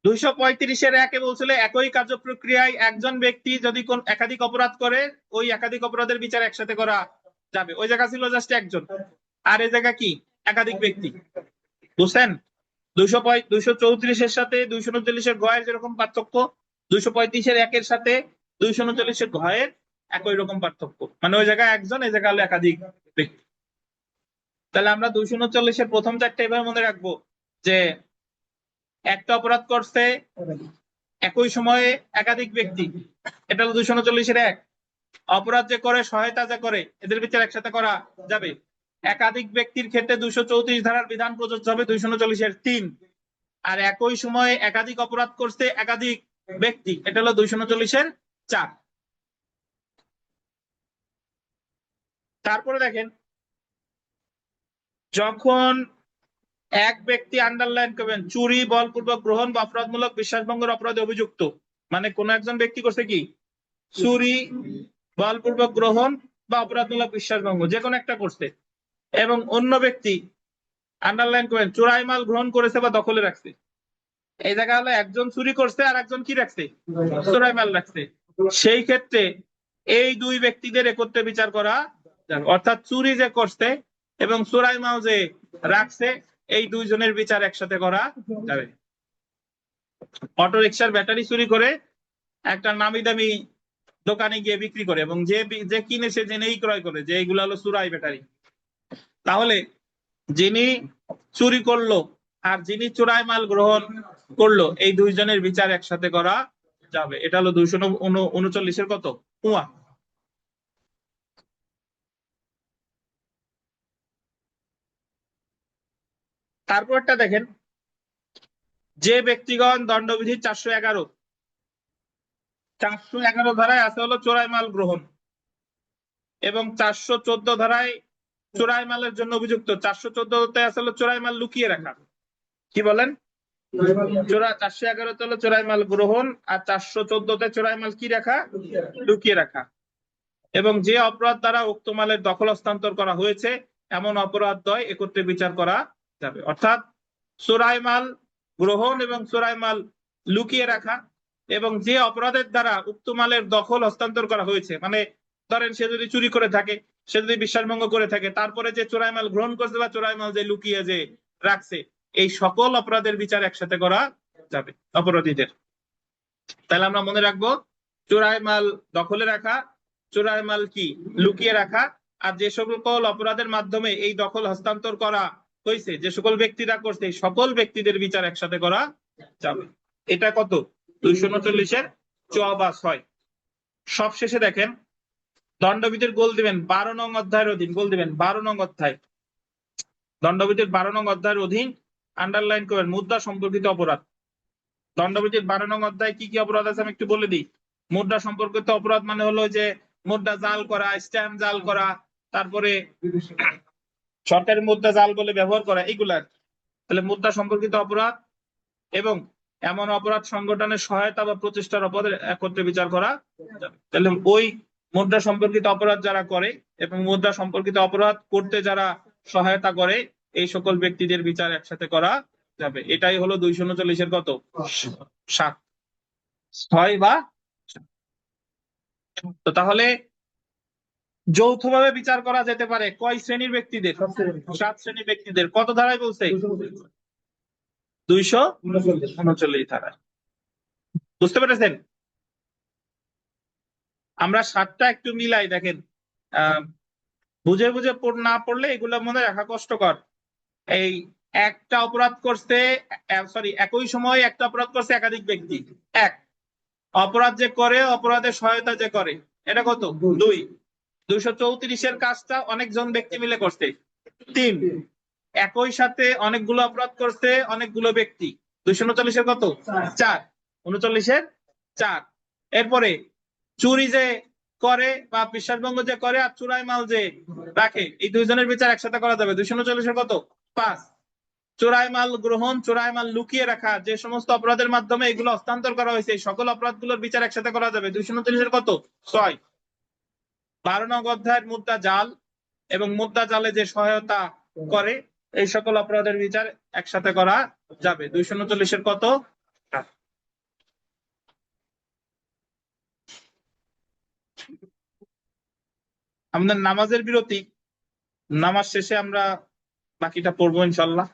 দুইশো 235-এর 1 বলছিল একই কার্য প্রক্রিয়ায় একজন ব্যক্তি যদি কোন একাধিক অপরাধ করে ওই একাধিক অপরাধের বিচার একসাথে করা যাবে। ওই জায়গা ছিল জাস্ট একজন, আর এই জায়গা কি একাধিক ব্যক্তি। বুঝছেন? 234-এর সাথে 239-এর গয়ের যেরকম পার্থক্য, 235-এর 1-এর সাথে 239-এর গয়ের একই রকম পার্থক্য, মানে ওই জায়গায় একজন, এই জায়গা হলো একাধিক ব্যক্তি। তাহলে আমরা 239-এর প্রথম 4টা এবার মনে রাখবো যে একটা অপরাধ করছে একই সময়ে একাধিক ব্যক্তি, এটা হলো 239-এর 1। অপরাধ যে করে সহায়তা যে করে এদের বিচার একসাথে করা যাবে। একাধিক ব্যক্তির ক্ষেত্রে 234 ধারার বিধান প্রযোজ্য হবে 239-এর 3। আর একই সময়ে একাধিক অপরাধ করছে একাধিক ব্যক্তি, এটা হলো 239-এর 4। তারপরে দেখেন যখন এক ব্যক্তি আন্ডারলাইন করবেন চুরি, বলপূর্বক গ্রহণ বা অপরাধমূলক বিশ্বাসভঙ্গের অপরাধে অভিযুক্ত, মানে কোন একজন ব্যক্তি করছে কি চুরি, বলপূর্বক গ্রহণ বা অপরাধমূলক বিশ্বাসভঙ্গ যে কোনো একটা করছে, এবং অন্য ব্যক্তি আন্ডারলাইন করবেন চোরাই মাল গ্রহণ করেছে বা দখলে রাখছে। এই জায়গা হলো একজন চুরি করছে আর একজন কি রাখছে চোরাই মাল রাখছে। সেই ক্ষেত্রে এই দুই ব্যক্তিদের একত্রে বিচার করা যাবে, অর্থাৎ চুরি যে করছে এবং চোরাই মাল যে রাখছে এই দুইজনের বিচার একসাথে করা যাবে। অটো রিকশার ব্যাটারি চুরি করে একটা নামি দামি দোকানে গিয়ে বিক্রি করে এবং যে কিনেছে জেনেই ক্রয় করে যে এইগুলো হলো চোরাই ব্যাটারি, তাহলে যিনি চুরি করলো আর যিনি চোরাই মাল গ্রহণ করলো এই দুইজনের বিচার একসাথে করা যাবে। এটা হলো 239-এর কত 5। তারপরটা দেখেন যে ব্যক্তিগণ দণ্ডবিধি 411 ধারায় আছে হলো চোরাই মাল গ্রহণ এবং 414 ধারায় চোরাই মালের জন্য অভিযুক্ত। 414-তে আছে হলো চোরাই মাল লুকিয়ে রাখা। কি বলেন? 411-তে হলো চোরাই মাল গ্রহণ আর 414-তে চোরাই মাল কি রাখা লুকিয়ে রাখা। এবং যে অপরাধ দ্বারা উক্ত মালের দখল হস্তান্তর করা হয়েছে এমন অপরাধ দ্বয় একত্রে বিচার করা যাবে। অর্থাৎ চোরাই মাল গ্রহণ এবং চোরাই মাল লুকিয়ে রাখা এবং যে অপরাধের দ্বারা উক্ত মালের দখল হস্তান্তর করা হয়েছে, মানে ধরেন সে যদি চুরি করে থাকে, সে যদি বিশ্বাসভঙ্গ করে থাকে, তারপরে যে চোরাই মাল গ্রহণ করছে বা চোরাই মাল যে লুকিয়ে যে রাখছে, এই সকল অপরাধের বিচার একসাথে করা যাবে অপরাধীদের। তাহলে আমরা মনে রাখবো চোরাই মাল দখলে রাখা, চোরাই মাল কি লুকিয়ে রাখা, আর যে সকল অপরাধের মাধ্যমে এই দখল হস্তান্তর করা হয়েছে যে সকল ব্যক্তিরা করছে সকল ব্যক্তিদের বিচার একসাথে করা যাবে। এটা কত 239-এর 4 বা 6। সবশেষে দেখেন দণ্ডবিধির গোল দিবেন 12 নং অধ্যায়ের অধীন, গোল দিবেন 12 নং অধ্যায়, দণ্ডবিধির 12 নং অধ্যায়ের অধীন আন্ডারলাইন করবেন মুদ্রা সম্পর্কিত অপরাধ। দণ্ডবিধির 12 নং অধ্যায় কি কি অপরাধ আছে আমি একটু বলে দিই। মুদ্রা সম্পর্কিত অপরাধ মানে হলো যে মুদ্রা জাল করা, স্ট্যাম্প জাল করা, তারপরে সরকারি মুদ্রা জাল বলে ব্যবহার করা, এইগুলা। তাহলে মুদ্রা সম্পর্কিত অপরাধ এবং এমন অপরাধ সংগঠনের সহায়তা বা প্রচেষ্টার অপরাধ একত্রে বিচার করা যাবে। তাহলে ওই মুদ্রা সম্পর্কিত অপরাধ যারা করে এবং মুদ্রা সম্পর্কিত অপরাধ করতে যারা সহায়তা করে এই সকল ব্যক্তিদের বিচার একসাথে করা যাবে। এটাই হলো 239-এর কত 7, 6 বা 7। তো তাহলে যৌথভাবে বিচার করা যেতে পারে কয় শ্রেণীর ব্যক্তিদের? 7 শ্রেণীর ব্যক্তিদের। কত ধারায় বলছে? 239 ধারায়। বুঝতে পেরেছেন? আমরা 7টা একটু মিলাই দেখেন, বুঝে বুঝে না পড়লে এগুলো মনে রাখা কষ্টকর। এই একটা অপরাধ করছে, সরি একই সময় একটা অপরাধ করছে একাধিক ব্যক্তি, এক। অপরাধ যে করে অপরাধের সহায়তা যে করে এটা কত 2। 234-এর কাজটা অনেকজন ব্যক্তি মিলে করছে, 3। একই সাথে অনেকগুলো অপরাধ করছে অনেকগুলো ব্যক্তি, 239-এর কত? 4। 39-এর 4। এরপরে চুরি যে করে বা বিশ্বাসভঙ্গ যে করে আর চুরাই মাল যে রাখে, এই দুইজনের বিচার একসাথে করা যাবে, 239-এর কত? 5। চোরাই মাল গ্রহণ, চোরাই মাল লুকিয়ে রাখা, যে সমস্ত অপরাধের মাধ্যমে এগুলো হস্তান্তর করা হয়েছে এই সকল অপরাধগুলোর বিচার একসাথে করা যাবে, 239-এর কত? 6। 12 নং অধ্যায়ের মুদ্রা জাল এবং মুদ্রা জালে যে সহায়তা করে এই সকল অপরাধের বিচার একসাথে করা যাবে, 239-এর কত? আমাদের নামাজের বিরতি, নামাজ শেষে আমরা বাকিটা পড়বো ইনশাল্লাহ।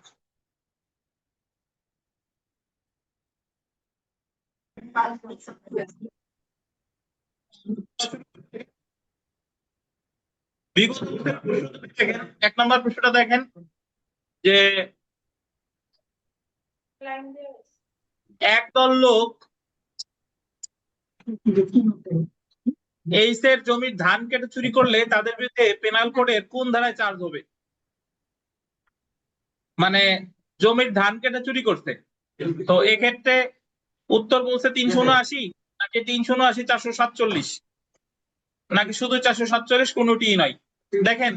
বিগত বছরের প্রশ্নটা দেখেন, 1 নম্বর প্রশ্নটা দেখেন যে একদল লোক এইসের জমির ধান কেটে চুরি করলে তাদের বিরুদ্ধে পেনাল কোডের কোন ধারায় চার্জ হবে? মানে জমির ধান কেটে চুরি করছে, তো এক্ষেত্রে উত্তর বলছে 379 নাকি 379 447 নাকি শুধু 447, কোনোটিই নয়। দেখেন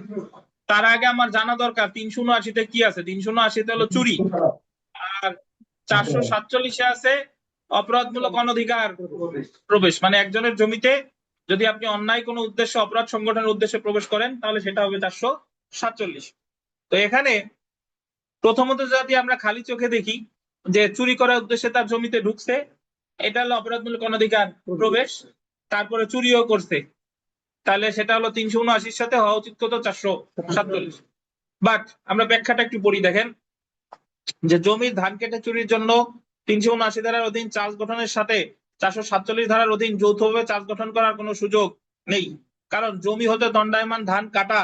তার আগে আমার জানা দরকার 379-তে কি আছে। 379-তে হলো চুরি, আর 447-এ আছে অপরাধমূলক অনধিকার প্রবেশ। মানে একজনের জমিতে যদি আপনি অন্যায় কোনো উদ্দেশ্যে অপরাধ সংগঠনের উদ্দেশ্যে প্রবেশ করেন তাহলে সেটা হবে 447। তো এখানে প্রথমত যদি আমরা খালি চোখে দেখি যে চুরি করার উদ্দেশ্যে তার জমিতে ঢুকছে, এটা হলো অপরাধমূলক অনধিকার প্রবেশ, তারপরে চুরিও করছে, তাহলে সেটা হলো 379-র সাথে হওয়া উচিত কত? 447। বাট আমরা ব্যাখ্যাটা একটু পড়ি, দেখেন যে জমির ধান কেটে চুরির জন্য 379 ধারার অধীন চার্জ গঠনের সাথে 447 ধারার অধীন যৌথভাবে চার্জ গঠন করার কোনো সুযোগ নেই, কারণ জমি হতে দণ্ডায়মান ধান কাটা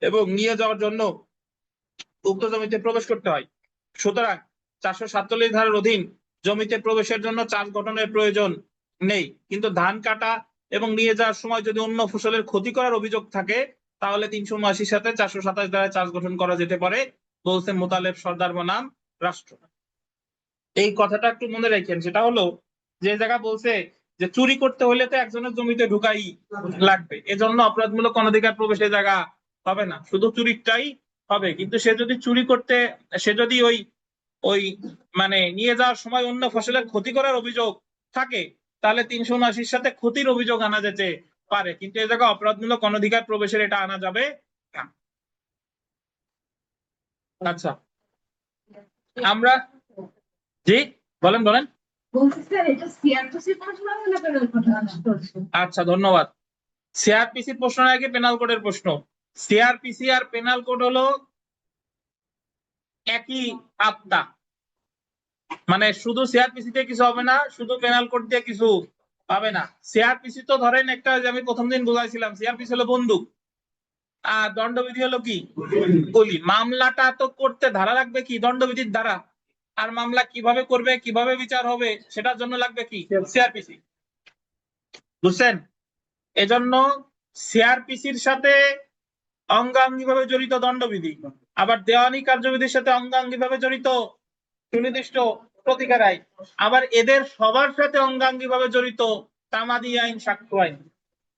এবং নিয়ে যাওয়ার জন্য উক্ত জমিতে প্রবেশ করতে হয়। সুতরাং 447 ধারার অধীন জমিতে প্রবেশের জন্য চার্জ গঠনের প্রয়োজন নেই, কিন্তু ধান কাটা এবং নিয়ে যাওয়ার সময় যদি অন্য ফসলের ক্ষতি করার অভিযোগ থাকে তাহলে 379-র সাথে 427 ধারায় চার্জ গঠন করা যেতে পারে, বলছে মোতালেব সর্দার বনাম রাষ্ট্র। এই কথাটা একটু মনে রাখেন, সেটা হলো যে জায়গা বলছে যে চুরি করতে হলে তো একজনের জমিতে ঢুকাই লাগবে, এজন্য অপরাধমূলক অনধিকার প্রবেশের জায়গা হবে না, শুধু চুরিটাই হবে। কিন্তু সে যদি চুরি করতে, সে যদি ওই ওই মানে নিয়ে যাওয়ার সময় অন্য ফসলের ক্ষতি করার অভিযোগ থাকে তাহলে 379-র সাথে ক্ষতির অভিযোগ আনা যেতে পারে, কিন্তু এই জায়গায় অপরাধমূলক অনধিকার প্রবেশের এটা আনা যাবে না। আচ্ছা আমরা জি বলেন বলেন। বলছি স্যার এটা সিআরপিসি প্রশ্ন হবে না পেনাল প্রশ্ন? আচ্ছা ধন্যবাদ। সিআরপিসি প্রশ্ন আগে পেনাল কোডের প্রশ্ন। সিআরপিসি আর পেনাল কোড হলো একই আত্মা, মানে শুধু সিআরপিসি দিয়ে কিছু হবে না, শুধু পেনাল কোড দিয়ে কিছু হবে না। সিআরপিসি তো ধরেন একটা, যে আমি প্রথম দিন বুঝাইছিলাম, সিআরপিসি হলো বন্দুক আর দণ্ডবিধি হলো কি? গুলি। মামলাটা তো করতে ধারা লাগবে কি? দণ্ডবিধির ধারা। আর মামলা কিভাবে করবে, কিভাবে বিচার হবে, সেটার জন্য লাগবে কি? সিআরপিসি। বুঝছেন? এজন্য সিআরপিসির সাথে অঙ্গাঙ্গিভাবে জড়িত দণ্ডবিধি, আবার দেওয়ানি কার্যবিধির সাথে অঙ্গাঙ্গিভাবে জড়িত সুনির্দিষ্ট প্রতিকার আইন, আবার এদের সবার সাথে অঙ্গাঙ্গিভাবে জড়িত তামাদি আইন, সাক্ষ্য আইন।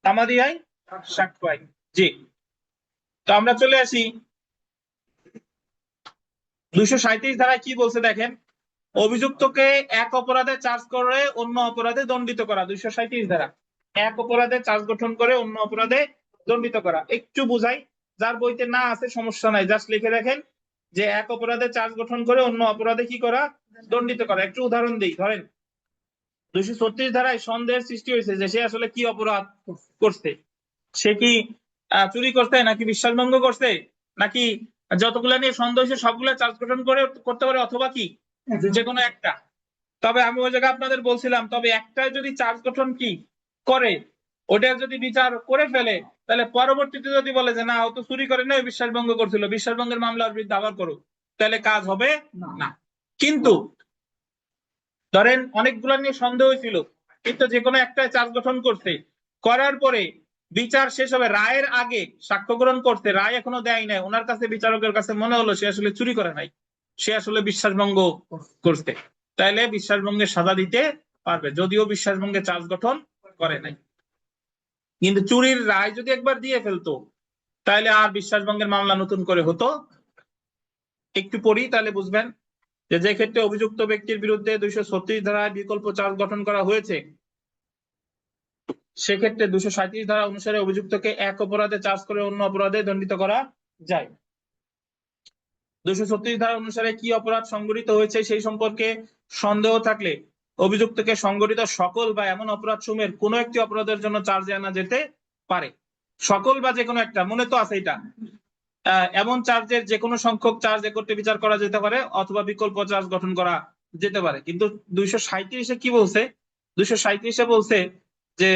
তামাদি আইন, সাক্ষ্য আইন। জি, তো আমরা চলে আসি 237 ধারায় কি বলছে দেখেন। অভিযুক্তকে এক অপরাধে চার্জ করে অন্য অপরাধে দণ্ডিত করা। 237 ধারা, এক অপরাধে চার্জ গঠন করে অন্য অপরাধে দণ্ডিত করা। একটু বুঝাই, যার বইতে না আছে সমস্যা নাই, জাস্ট লিখে দেখেন যে এক অপরাধে চার্জ গঠন করে অন্য অপরাধে কি করা? দণ্ডিত করা। একটু উদাহরণ দিই, ধরেন 236 ধারায় সন্দেহের সৃষ্টি হয়েছে যে সে আসলে কি অপরাধ করছে, সে কি চুরি করছে নাকি বিশ্বাসভঙ্গ করছে, নাকি যতগুলা নিয়ে সন্দেহ হয়েছে সবগুলা চার্জ গঠন করে করতে পারে, অথবা কি যে কোনো একটা। তবে আমি ওই জায়গায় আপনাদের বলছিলাম, তবে একটাই যদি চার্জ গঠন কি করে ওটা যদি বিচার করে ফেলে তাহলে পরবর্তীতে যদি বলে যে না ও তো চুরি করে না, বিশ্বাসভঙ্গ করছিল, বিশ্বাসভঙ্গের মামলা ওর বিরুদ্ধে আবার করো, তাহলে কাজ হবে না। কিন্তু ধরেন অনেকগুলো নিয়ে সন্দেহ হয়েছিল, কিন্তু যে কোনো একটা চার্জ গঠন করতে, করার পরে বিচার শেষ হবে, রায়ের আগে সাক্ষ্য গ্রহণ করতে, রায় এখনো দেয় নাই, ওনার কাছে বিচারকের কাছে মনে হলো সে আসলে চুরি করে নাই, সে আসলে বিশ্বাসভঙ্গ করতে, তাইলে বিশ্বাসভঙ্গের সাজা দিতে পারবে, যদিও বিশ্বাসভঙ্গের চার্জ গঠন করে নাই। কিন্তু চুরির রায় যদি একবার দিয়ে ফেলতো তাহলে আর বিশ্বাসভঙ্গের মামলা নতুন করে হতো। একটু পড়ি তাহলে বুঝবেন যে ক্ষেত্রে অভিযুক্ত ব্যক্তির বিরুদ্ধে 236 ধারায় বিকল্প চার্জ গঠন করা হয়েছে, সেক্ষেত্রে 237 ধারা অনুসারে অভিযুক্তকে এক অপরাধে চার্জ করে অন্য অপরাধে দণ্ডিত করা যায়। 236 ধারা অনুসারে কি অপরাধ সংঘটিত হয়েছে সেই সম্পর্কে সন্দেহ থাকলে অভিযুক্তকে সংঘটিত সকল বা এমন অপরাধ সমূহের কোনো একটি অপরাধের জন্য চার্জে আনা যেতে পারে। সকল বা যে কোনো একটা, মনে তো আছে এটা, এমন চার্জের যে কোনো সংখ্যক চার্জ একত্রে বিচার করা যেতে পারে অথবা বিকল্প চার্জ গঠন করা যেতে পারে। কিন্তু 237-এ কি বলছে? 237-এ বলছে যে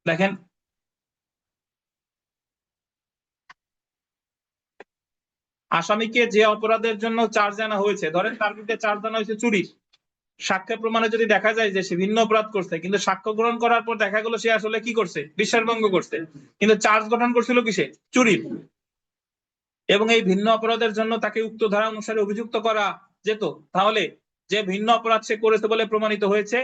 দেখেন, আসামিকে যে অপরাধের জন্য চার্জ আনা হয়েছে, ধরেন তার বিরুদ্ধে চার্জ আনা হয়েছে চুরি, সাক্ষ্য প্রমাণে যদি দেখা যায় যে সে ভিন্ন অপরাধ করছে, কিন্তু সাক্ষ্য গ্রহণ করার পর দেখা গেল সে আসলে কি করছে, বিশ্বাসভঙ্গ করছে, কিন্তু চার্জ গঠন করছিল কিসে, চুরি, এবং এই ভিন্ন অপরাধের জন্য তাকে উক্ত ধারা অনুসারে অভিযুক্ত করা যেত, তাহলে যে ভিন্ন অপরাধ সে করেছে বলে প্রমাণিত হয়েছে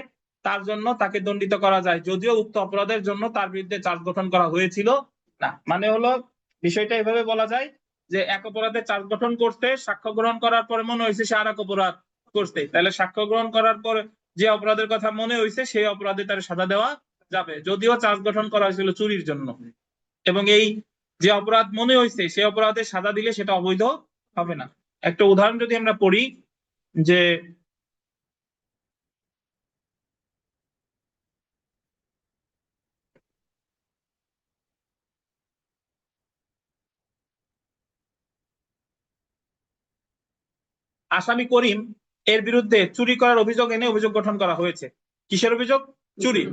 তার জন্য তাকে দণ্ডিত করা যায়, যদিও উক্ত অপরাধের জন্য তার বিরুদ্ধে চার্জ গঠন করা হয়েছিল না। মানে হলো বিষয়টা এভাবে বলা যায় যে এক অপরাধে চার্জ গঠন করতে, সাক্ষ্য গ্রহণ করার পরে মনে হয়েছে সে আর এক অপরাধ করতে, তাহলে সাক্ষ্য গ্রহণ করার পর যে অপরাধের কথা মনে হয়েছে সেই অপরাধে তার সাজা দেওয়া যাবে, যদিও চার্জ গঠন করা হয়েছিল চুরির জন্য, এবং এই যে অপরাধ মনে হয়েছে সেই অপরাধে সাজা দিলে সেটা অবৈধ হবে না। একটা উদাহরণ যদি আমরা পড়ি, যে আসামি করিম এর বিরুদ্ধে চুরি করার অভিযোগ এনে অভিযোগ গঠন করা হয়েছে। কিসের অভিযোগ? চুরি।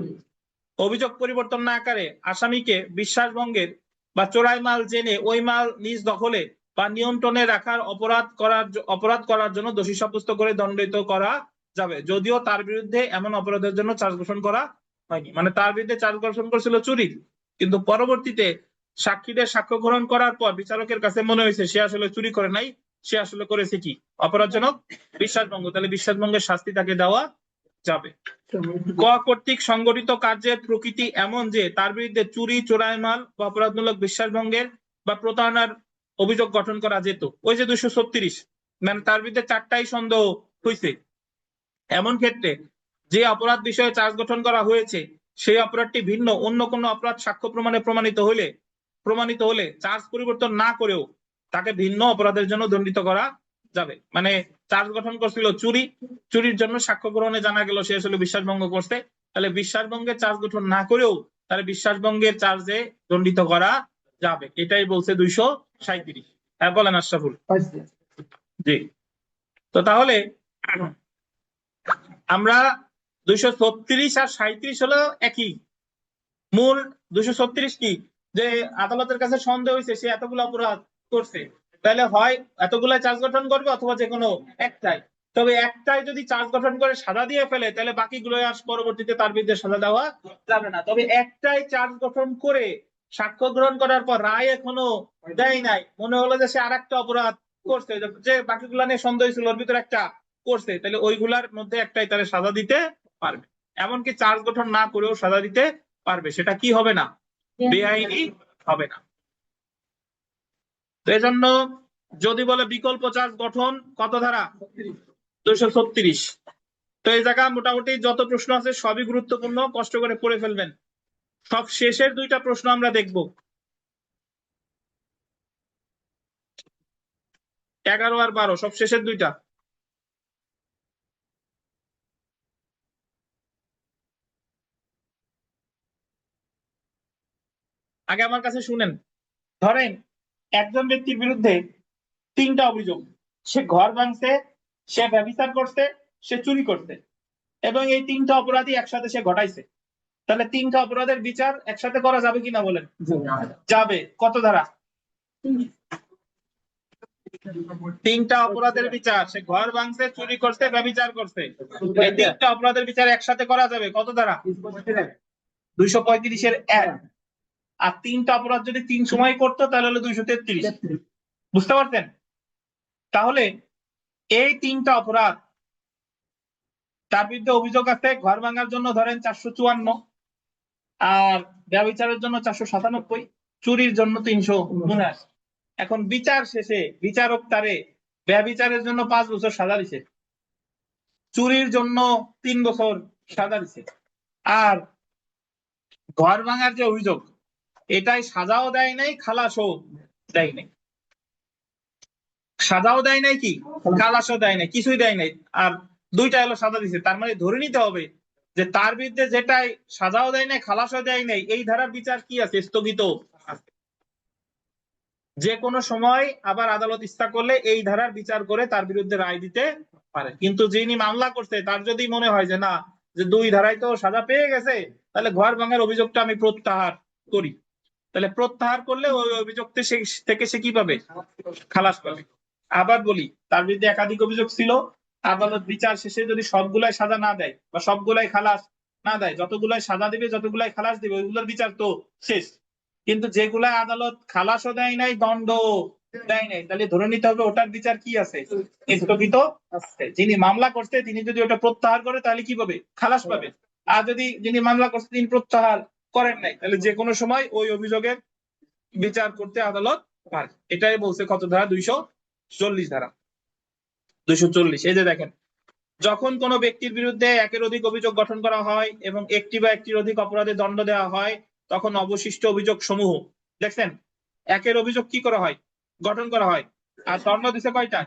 অভিযোগ পরিবর্তন না করে আসামিকে বিশ্বাসভঙ্গের বা চোরাই মাল জেনে ওই মাল নিজ দখলে বা নিয়ন্ত্রণে রাখার অপরাধ করার জন্য দোষী সাব্যস্ত করে দণ্ডিত করা যাবে, যদিও তার বিরুদ্ধে এমন অপরাধের জন্য চার্জ গঠন করা হয়নি। মানে তার বিরুদ্ধে চার্জ গঠন করেছিল চুরি, কিন্তু পরবর্তীতে সাক্ষীদের সাক্ষ্য গ্রহণ করার পর বিচারকের কাছে মনে হয়েছে সে আসলে চুরি করে নাই, সে আসলে করেছে কি, অপরাধজনক বিশ্বাসভঙ্গ, তাহলে বিশ্বাসভঙ্গের শাস্তি তাকে দেওয়া যাবে। ক কর্তৃক সংগঠিত কার্যের প্রকৃতি এমন যে তার বিরুদ্ধে চুরি, চোরাই মাল বা অপরাধমূলক বিশ্বাসভঙ্গের বা প্রতারণার অভিযোগ গঠন করা যেত। ওই যে 236, মানে তার বিরুদ্ধে 4টাই সন্দেহ হয়েছে, এমন ক্ষেত্রে যে অপরাধ বিষয়ে চার্জ গঠন করা হয়েছে সেই অপরাধটি ভিন্ন অন্য কোনো অপরাধ সাক্ষ্য প্রমাণে প্রমাণিত হলে চার্জ পরিবর্তন না করেও তাকে ভিন্ন অপরাধের জন্য দণ্ডিত করা যাবে। মানে চার্জ গঠন করছিল চুরি, চুরির জন্য সাক্ষ্য গ্রহণে জানা গেল সে আসলে বিশ্বাসভঙ্গ করছে, তাহলে বিশ্বাসভঙ্গের চার্জ গঠন না করেও তাহলে বিশ্বাসভঙ্গের চার্জে দণ্ডিত করা যাবে। এটাই বলছে 237। হ্যাঁ বলেন আশরাফুল। জি, তো তাহলে আমরা 236 আর 37 হলো একই। মূল 236 কি, যে আদালতের কাছে সন্দেহ হয়েছে সে এতগুলো অপরাধ করছে, তাহলে হয় এতগুলা চার্জ গঠন করবে অথবা যে কোনো একটাই, তবে একটাই যদি চার্জ গঠন করে সাজা দিয়ে ফেলে তাহলে বাকিগুলো আর পরবর্তীতে তার বিরুদ্ধে সাজা দেওয়া যাবে না। তবে একটাই চার্জ গঠন করে সাক্ষ্য গ্রহণ করার পর রায় এখনো দেয় নাই, মনে হলো যে সে আর একটা অপরাধ করছে, যে বাকিগুলা নিয়ে সন্দেহ ছিল ওর ভিতরে একটা করছে, তাহলে ওইগুলার মধ্যে একটাই তারে সাজা দিতে পারবে, এমনকি চার্জ গঠন না করেও সাজা দিতে পারবে, সেটা কি হবে না, বেআইনি হবে না। তো এজন্য যদি বলে বিকল্প চার্জ গঠন কত ধারা, 236। তো এই জায়গা মোটামুটি যত প্রশ্ন আছে সবই গুরুত্বপূর্ণ, কষ্ট করে পড়ে ফেলবেন। সব শেষের 2টা প্রশ্ন আমরা দেখব, 11 আর 12, সব শেষের 2টা। আগে আমার কাছে শুনেন, ধরেন একজন ব্যক্তির বিরুদ্ধে 3টা অভিযোগ, সে ঘর ভাঙছে, সে ব্যভিচার করছে, সে চুরি করছে, এবং এই 3টা অপরাধী একসাথে সে ঘটাইছে, তাহলে 3টা অপরাধের বিচার একসাথে করা যাবে কিনা বলেন? যাবে। কত ধারা? 3টা অপরাধের বিচার, সে ঘর ভাঙছে, চুরি করছে, ব্যভিচার করছে, এই 3টা অপরাধের বিচার একসাথে করা যাবে কত ধারা? 235-এর 1, আর 3টা অপরাধ যদি 3 সময় করতো তাহলে হলো 233। বুঝতে পারছেন? তাহলে এই 3টা অপরাধ, তার বিরুদ্ধে অভিযোগ আছে ঘর ভাঙার জন্য ধরেন 454, আর ব্যভিচারের জন্য 497, চুরির জন্য 379। এখন বিচার শেষে বিচারক তারে ব্যভিচারের জন্য 5 বছর সাজা দিছে, চুরির জন্য 3 বছর সাজা দিছে, আর ঘর ভাঙার যে অভিযোগ এটাই সাজাও দেয় নাই, খালাসও দেয় নাই। সাজাও দেয় নাই, কি খালাসও দেয় নাই, কিছুই দেয় নাই, আর 2টা হলো সাজা দিছে। তার মানে ধরে নিতে হবে যে তার বিরুদ্ধে যেটাই সাজাও দেয় নাই, খালাসও দেয় নাই, এই ধারার বিচার কি আছে? স্থগিত আছে। যে কোনো সময় আবার আদালত ইচ্ছা করলে এই ধারার বিচার করে তার বিরুদ্ধে রায় দিতে পারে। কিন্তু যিনি মামলা করছে তার যদি মনে হয় যে না, যে 2 ধারায় তো সাজা পেয়ে গেছে, তাহলে ঘর ভাঙার অভিযোগটা আমি প্রত্যাহার করি, তাহলে প্রত্যাহার করলে ওই অভিযোগ থেকে সে কি পাবে? খালাস পাবে। আবার বলি, তার বিরুদ্ধে একাধিক অভিযোগ ছিল, আদালত বিচার শেষে যদি সবগুলাই সাজা না দেয় বা সবগুলাই খালাস না দেয়, যতগুলাই সাজা দিবে যতগুলাই খালাস দিবে ওইগুলোর বিচার তো শেষ। কিন্তু যেগুলা আদালত খালাসও দেয় নাই, দণ্ড দেয় নাই, তাহলে ধরে নিতে হবে ওটার বিচার কি আছে? স্থগিত আছে। যিনি মামলা করছে তিনি যদি ওটা প্রত্যাহার করে তাহলে কি পাবে? খালাস পাবে। আর যদি যিনি মামলা করছে তিনি প্রত্যাহার করেন নাই, তাহলে যে কোনো সময় ওই অভিযোগের বিচার করতে আদালত পারে। এটাই বলছে কত ধারা? 240 ধারা। 240, এই যে দেখেন, যখন কোনো ব্যক্তির বিরুদ্ধে একের অধিক অভিযোগ গঠন করা হয় এবং একটি বা একটির অধিক অপরাধে দণ্ড দেওয়া হয়, তখন অবশিষ্ট অভিযোগ সমূহ, দেখছেন, একের অভিযোগ কি করা হয়? গঠন করা হয়, আর দণ্ড দিছে কয়টা?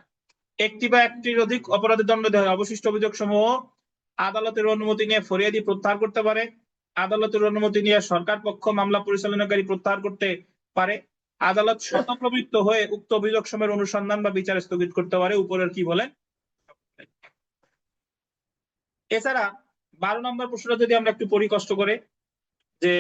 একটি বা একটির অধিক অপরাধে দণ্ড দেওয়া হয়। অবশিষ্ট অভিযোগ সমূহ আদালতের অনুমতি নিয়ে ফরিয়াদি প্রত্যাহার করতে পারে, আদালতের অনুমতি নিয়ে সরকার পক্ষ মামলা পরিচালনাকারী প্রত্যাহার করতে পারে, আদালত স্বতঃপ্রবৃত্ত হয়ে উক্ত অভিযোগ সমূহের অনুসন্ধান বা বিচার স্থগিত করতে পারে। উপরের কি বলেন? এছাড়া 12 নম্বর প্রশ্নটা যদি আমরা একটু পড়ি কষ্ট করে, যে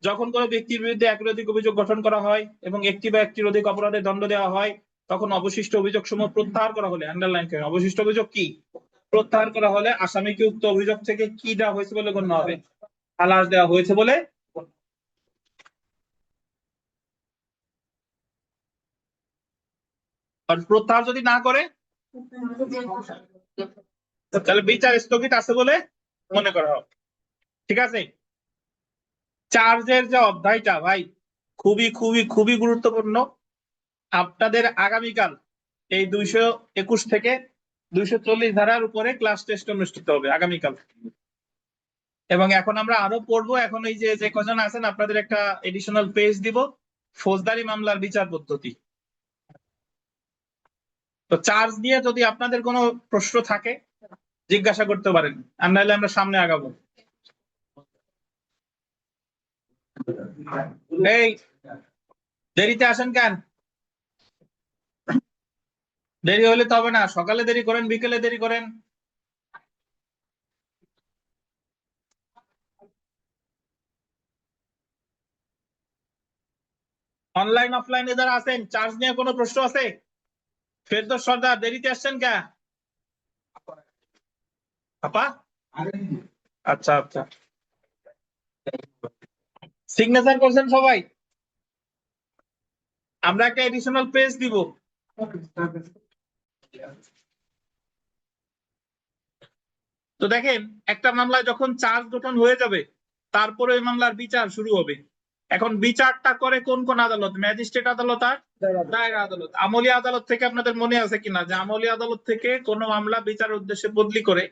যখন কোনো ব্যক্তির বিরুদ্ধে একের অধিক অভিযোগ গঠন করা হয় এবং একটি বা একটির অধিক অপরাধে দণ্ড দেওয়া হয়, তখন অবশিষ্ট অভিযোগ সমূহ প্রত্যাহার করা হলে, আন্ডারলাইন করেন, অবশিষ্ট অভিযোগ কি প্রত্যাহার করা হলে আসামিকে উক্ত অভিযোগ থেকে কি দেওয়া হয়েছে বলে গণ্য হবে? খালাস দেওয়া হয়েছে বলে। আর প্রত্যাহার যদি না করে তাহলে বিচার স্থগিত আছে বলে মনে করা হবে। ঠিক আছে? চার্জের যে অধ্যায়টা ভাই খুবই খুবই খুবই গুরুত্বপূর্ণ। আপনাদের আগামীকাল এই 221 থেকে 240 ধারার উপরে ক্লাস টেস্ট অনুষ্ঠিত হবে আগামীকাল, এবং এখন আমরা আরো পড়বো। এখন এই যে কজন আছেন আপনাদের একটা এডিশনাল পেজ দিব, ফৌজদারি মামলার বিচার পদ্ধতি। তো চার্জ নিয়ে যদি আপনাদের কোনো প্রশ্ন থাকে জিজ্ঞাসা করতে পারেন, আর নাহলে আমরা সামনে আগাবো। এই দেরিতে আসেন কেন? দেরি হলে তো হবে না, সকালে দেরি করেন বিকেলে দেরি করেন। অনলাইন অফলাইনে যারা আছেন চার্জ নিয়ে কোনো প্রশ্ন আছে? ফেরদৌস সর্দার দেরিতে আসছেন কে? আপা আচ্ছা আচ্ছা, সিগনেচার করছেন সবাই? আমরা একটা এডিশনাল পেজ দিব। তো দেখেন, একটা মামলায় যখন চার্জ গঠন হয়ে যাবে তারপরে ওই মামলার বিচার শুরু হবে। এখন বিচারটা করে কোন কোন আদালত? ম্যাজিস্ট্রেট আদালত আর দায়রা আদালত। আমলি আদালত থেকে আপনাদের মনে আছে কিনা যে আমলি আদালত থেকে কোন মামলা বিচার উদ্দেশ্যে বদলি করে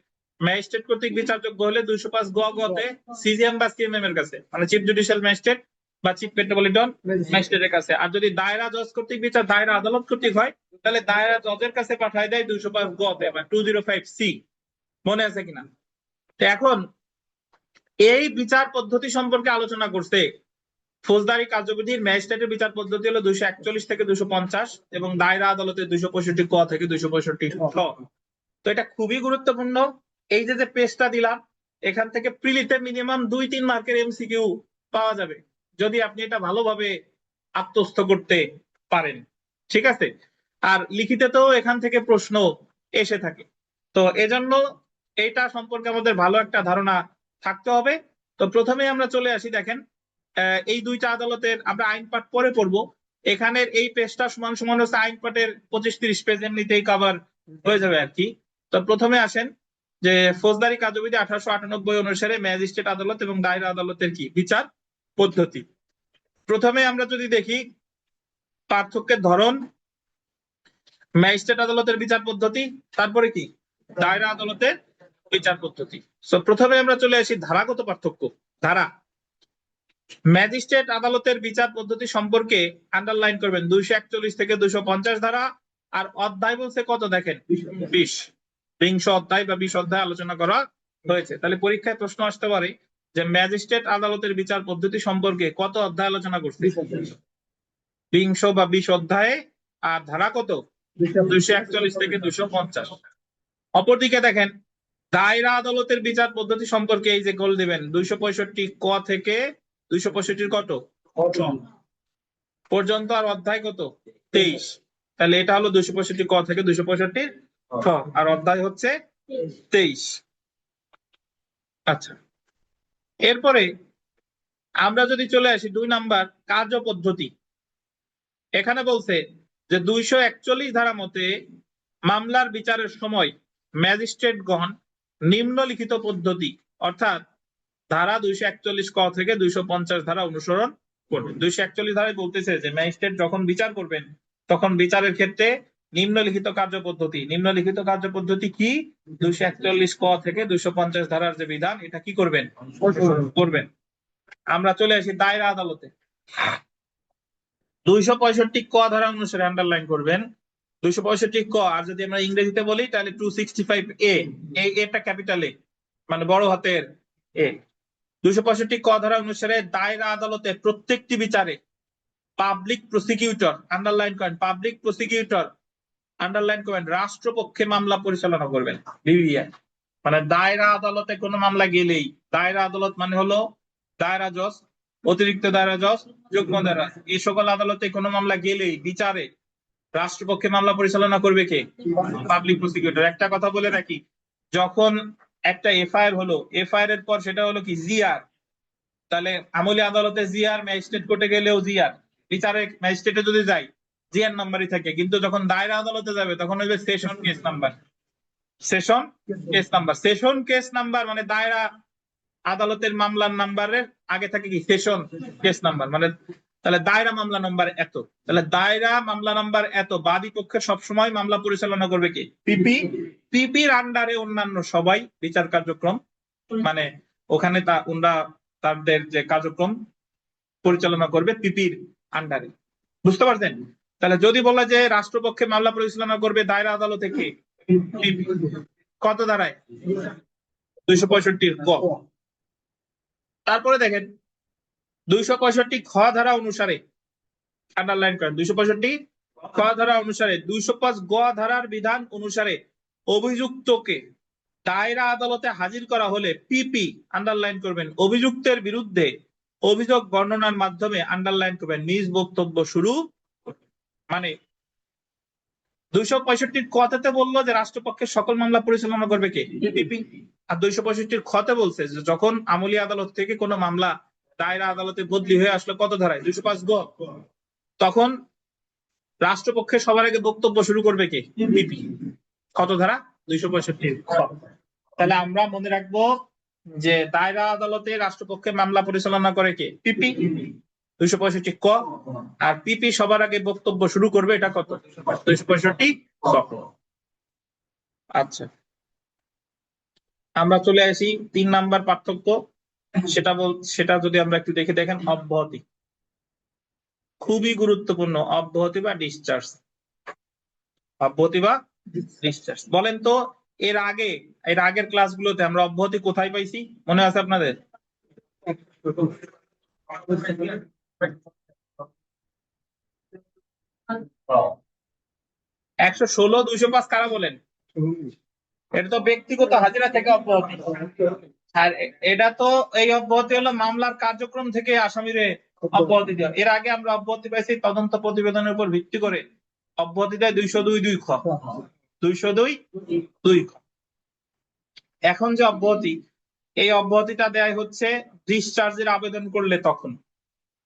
ম্যাজিস্ট্রেট কর্তৃক বিচারযোগ্য হলে 205 গ-তে সিজিএম বা সিএমএম এর কাছে, মানে চিফ জুডিশিয়াল ম্যাজিস্ট্রেট বা চিফ মেট্রোপলিটন ম্যাজিস্ট্রেটের কাছে। আর যদি দায়রা জজ কর্তৃক বিচার দায়রা আদালত কর্তৃক হয় তাহলে দায়রা জজের কাছে পাঠায় দেয় 205 গ-তে বা 205 C। মনে আছে কিনা? এখন এই বিচার পদ্ধতি সম্পর্কে আলোচনা করতে ফৌজদারি কার্যবিধির ম্যাজিস্ট্রেটের বিচার পদ্ধতি হলো 241 থেকে 250 এবং দায়রা আদালতের 265 ক থেকে 265 খ। তো এটা খুবই গুরুত্বপূর্ণ। এই যে পেজটা দিলাম, এখান থেকে প্রিলিতে মিনিমাম 2-3 মার্কের এমসিকিউ পাওয়া যাবে যদি আপনি এটা ভালোভাবে আত্মস্থ করতে পারেন। ঠিক আছে? আর লিখিতেও এখান থেকে প্রশ্ন এসে থাকে। তো এজন্য এটা সম্পর্কে আমাদের ভালো একটা ধারণা থাকতে হবে। তো প্রথমে আমরা চলে আসি, দেখেন এই দুইটা আদালতের আমরা আইন পাঠ পরে পড়বো। এখানের এই পেজটা সমান সমান হচ্ছে আইন পাঠের 25-30 পেজ, এমনিতেই কভার হয়ে যাবে আর কি। তো প্রথমে আসেন যে ফৌজদারি কার্যবিধি 1898 অনুসারে ম্যাজিস্ট্রেট আদালত এবং দায়রা আদালতের কি বিচার পদ্ধতি। প্রথমে আমরা যদি দেখি পার্থক্যের ধরন, ম্যাজিস্ট্রেট আদালতের বিচার পদ্ধতি, তারপরে কি দায়রা আদালতের বিচার পদ্ধতি। সো প্রথমে আমরা চলে আসি ধারাগত পার্থক্য। ধারা, ম্যাজিস্ট্রেট আদালতের বিচার পদ্ধতি সম্পর্কে আন্ডারলাইন করবেন 241 থেকে 250 ধারা। আর অধ্যায় বলছে কত, দেখেন 20 অধ্যায় বা 20 অধ্যায় আলোচনা করা হয়েছে। তাহলে পরীক্ষায় প্রশ্ন আসতে পারে যে ম্যাজিস্ট্রেট আদালতের বিচার পদ্ধতি সম্পর্কে কত অধ্যায় আলোচনা করছে, 20 বা 20 অধ্যায়ে। আর ধারা কত, 241 থেকে 250। অপরদিকে দেখেন দায়রা আদালতের বিচার পদ্ধতি সম্পর্কে এই যে গোল দিবেন 265 ক থেকে 265 কত পর্যন্ত, আর অধ্যায় কত 23। তাহলে এটা হলো 265 ক থেকে 265 খ, আর অধ্যায় হচ্ছে 23। আচ্ছা, এরপরে আমরা যদি চলে আসি 2 নাম্বার কার্য পদ্ধতি। এখানে বলছে যে 241 ধারা মতে মামলার বিচারের সময় ম্যাজিস্ট্রেটগণ নিম্নলিখিত পদ্ধতি, অর্থাৎ ধারা 241 ক থেকে 250 ধারা অনুসরণ করবেন। 241 ধারায় বলতেছে যে ম্যাজিস্ট্রেট যখন বিচার করবেন তখন বিচারের ক্ষেত্রে নিম্নলিখিত কার্য পদ্ধতি। নিম্নলিখিত কার্য পদ্ধতি কি, 241 ক থেকে 250 ধারার যে বিধান, এটা কি করবেন, করবেন। আমরা চলে আসি দায়রা আদালতে। 265 ক ধারা অনুসারে আন্ডারলাইন করবেন 265 ক। আর যদি আমরা ইংরেজিতে বলি তাহলে 265 এ, এটা ক্যাপিটাল এ, মানে বড় হাতের এ। 265 ক ধারা অনুসারে দায়রা আদালতে প্রত্যেকটি বিচারে পাবলিক প্রসিকিউটর, আন্ডারলাইন করেন পাবলিক প্রসিকিউটর, আন্ডারলাইন করবেন রাষ্ট্রপক্ষে মামলা পরিচালনা করবেন, বিবিআই। মানে দায়রা আদালতে কোনো মামলা গেলেই, দায়রা আদালত মানে হলো দায়রা জজ, অতিরিক্ত দায়রা জজ, যুগ্ম দায়রা, এই সকল আদালতে কোনো মামলা গেলেই বিচারে রাষ্ট্রপক্ষে মামলা পরিচালনা করবে কে, পাবলিক প্রসিকিউটর। একটা কথা বলে রাখি, যখন একটা এফআইআর হলো, এফআইআর এর পর সেটা হলো কি জিআর, তাহলে আমলি আদালতে জিআর, ম্যাজিস্ট্রেট কোর্টে গেলেও জিআর, বিচারে ম্যাজিস্ট্রেটে যদি যাই জিআর নাম্বারই থাকে। কিন্তু যখন দায়রা আদালতে যাবে তখন হইবে session case number, session case number. Session case number মানে দায়রা আদালতের মামলার নাম্বারের আগে থাকে কি সেশন কেস নাম্বার, মানে তাহলে দায়রা মামলা নাম্বার এত। তাহলে দায়রা মামলা নাম্বার এত, বাদী পক্ষে সবসময় মামলা পরিচালনা করবে কি, পিপি। পিপির আন্ডারে অন্যান্য সবাই বিচার কার্যক্রম, মানে ওখানে ওনারা তাদের যে কার্যক্রম পরিচালনা করবে পিপির আন্ডারে। বুঝতে পারছেন? তাহলে যদি বলা যে রাষ্ট্রপক্ষে মামলা পরিচালনা করবে দায়রা আদালতে কে, পিপি। কত ধারায়, 265 ক। তারপরে দেখেন 265 খ ধারা অনুসারে আন্ডারলাইন করেন 265 খ ধারা অনুসারে 205 গ ধারার বিধান অনুসারে অভিযুক্তকে দায়রা আদালতে হাজির করা হলে পিপি, আন্ডারলাইন করবেন অভিযুক্তের বিরুদ্ধে অভিযোগ বর্ণনার মাধ্যমে, আন্ডারলাইন করবেন নিজ বক্তব্য শুরু। মানে 265 কথাতে বললো যে রাষ্ট্রপক্ষের সকল মামলা পরিচালনা করবে কে, পিপি। আর 265 খতে বলছে যে যখন আমলি আদালত থেকে কোনো মামলা দায়রা আদালতে বদলি হয়ে আসলো কত ধারায়, 205 গ, তখন রাষ্ট্রপক্ষের সবার আগে বক্তব্য শুরু করবে কে, পিপি। কত ধারা, 265 খ। তাহলে আমরা মনে রাখবো যে দায়রা আদালতে রাষ্ট্রপক্ষে মামলা পরিচালনা করে কে, পিপি, 265 ক। আর পিপি সবার আগে বক্তব্য শুরু করবে, এটা কত, 265 খ। আচ্ছা, আমরা চলে আসি 3 নাম্বার পার্থক্য। সেটা যদি আমরা একটু দেখে, দেখেন অব্যাহতি, খুবই গুরুত্বপূর্ণ। অব্যাহতি বা ডিসচার্জ, অব্যাহতি বা ডিসচার্জ। বলেন তো এর আগের ক্লাসগুলোতে আমরা অব্যাহতি কোথায় পাইছি, মনে আছে আপনাদের? 116, 205 কারা বলেন? এটা তো ব্যক্তিগত হাজিরা থেকে অব্যাহতি। আর এটা তো এই অব্যাহতি হলো মামলার কার্যক্রম থেকে আসামিরে অব্যাহতি দেওয়া। এর আগে আমরা অব্যাহতি পাইছি তদন্ত প্রতিবেদনের উপর ভিত্তি করে, অব্যাহতি দেয় 202 খ, 202 খ। এখন যে অব্যাহতি, এই অব্যাহতিটা দেয় হচ্ছে ডিসচার্জের আবেদন করলে। তখন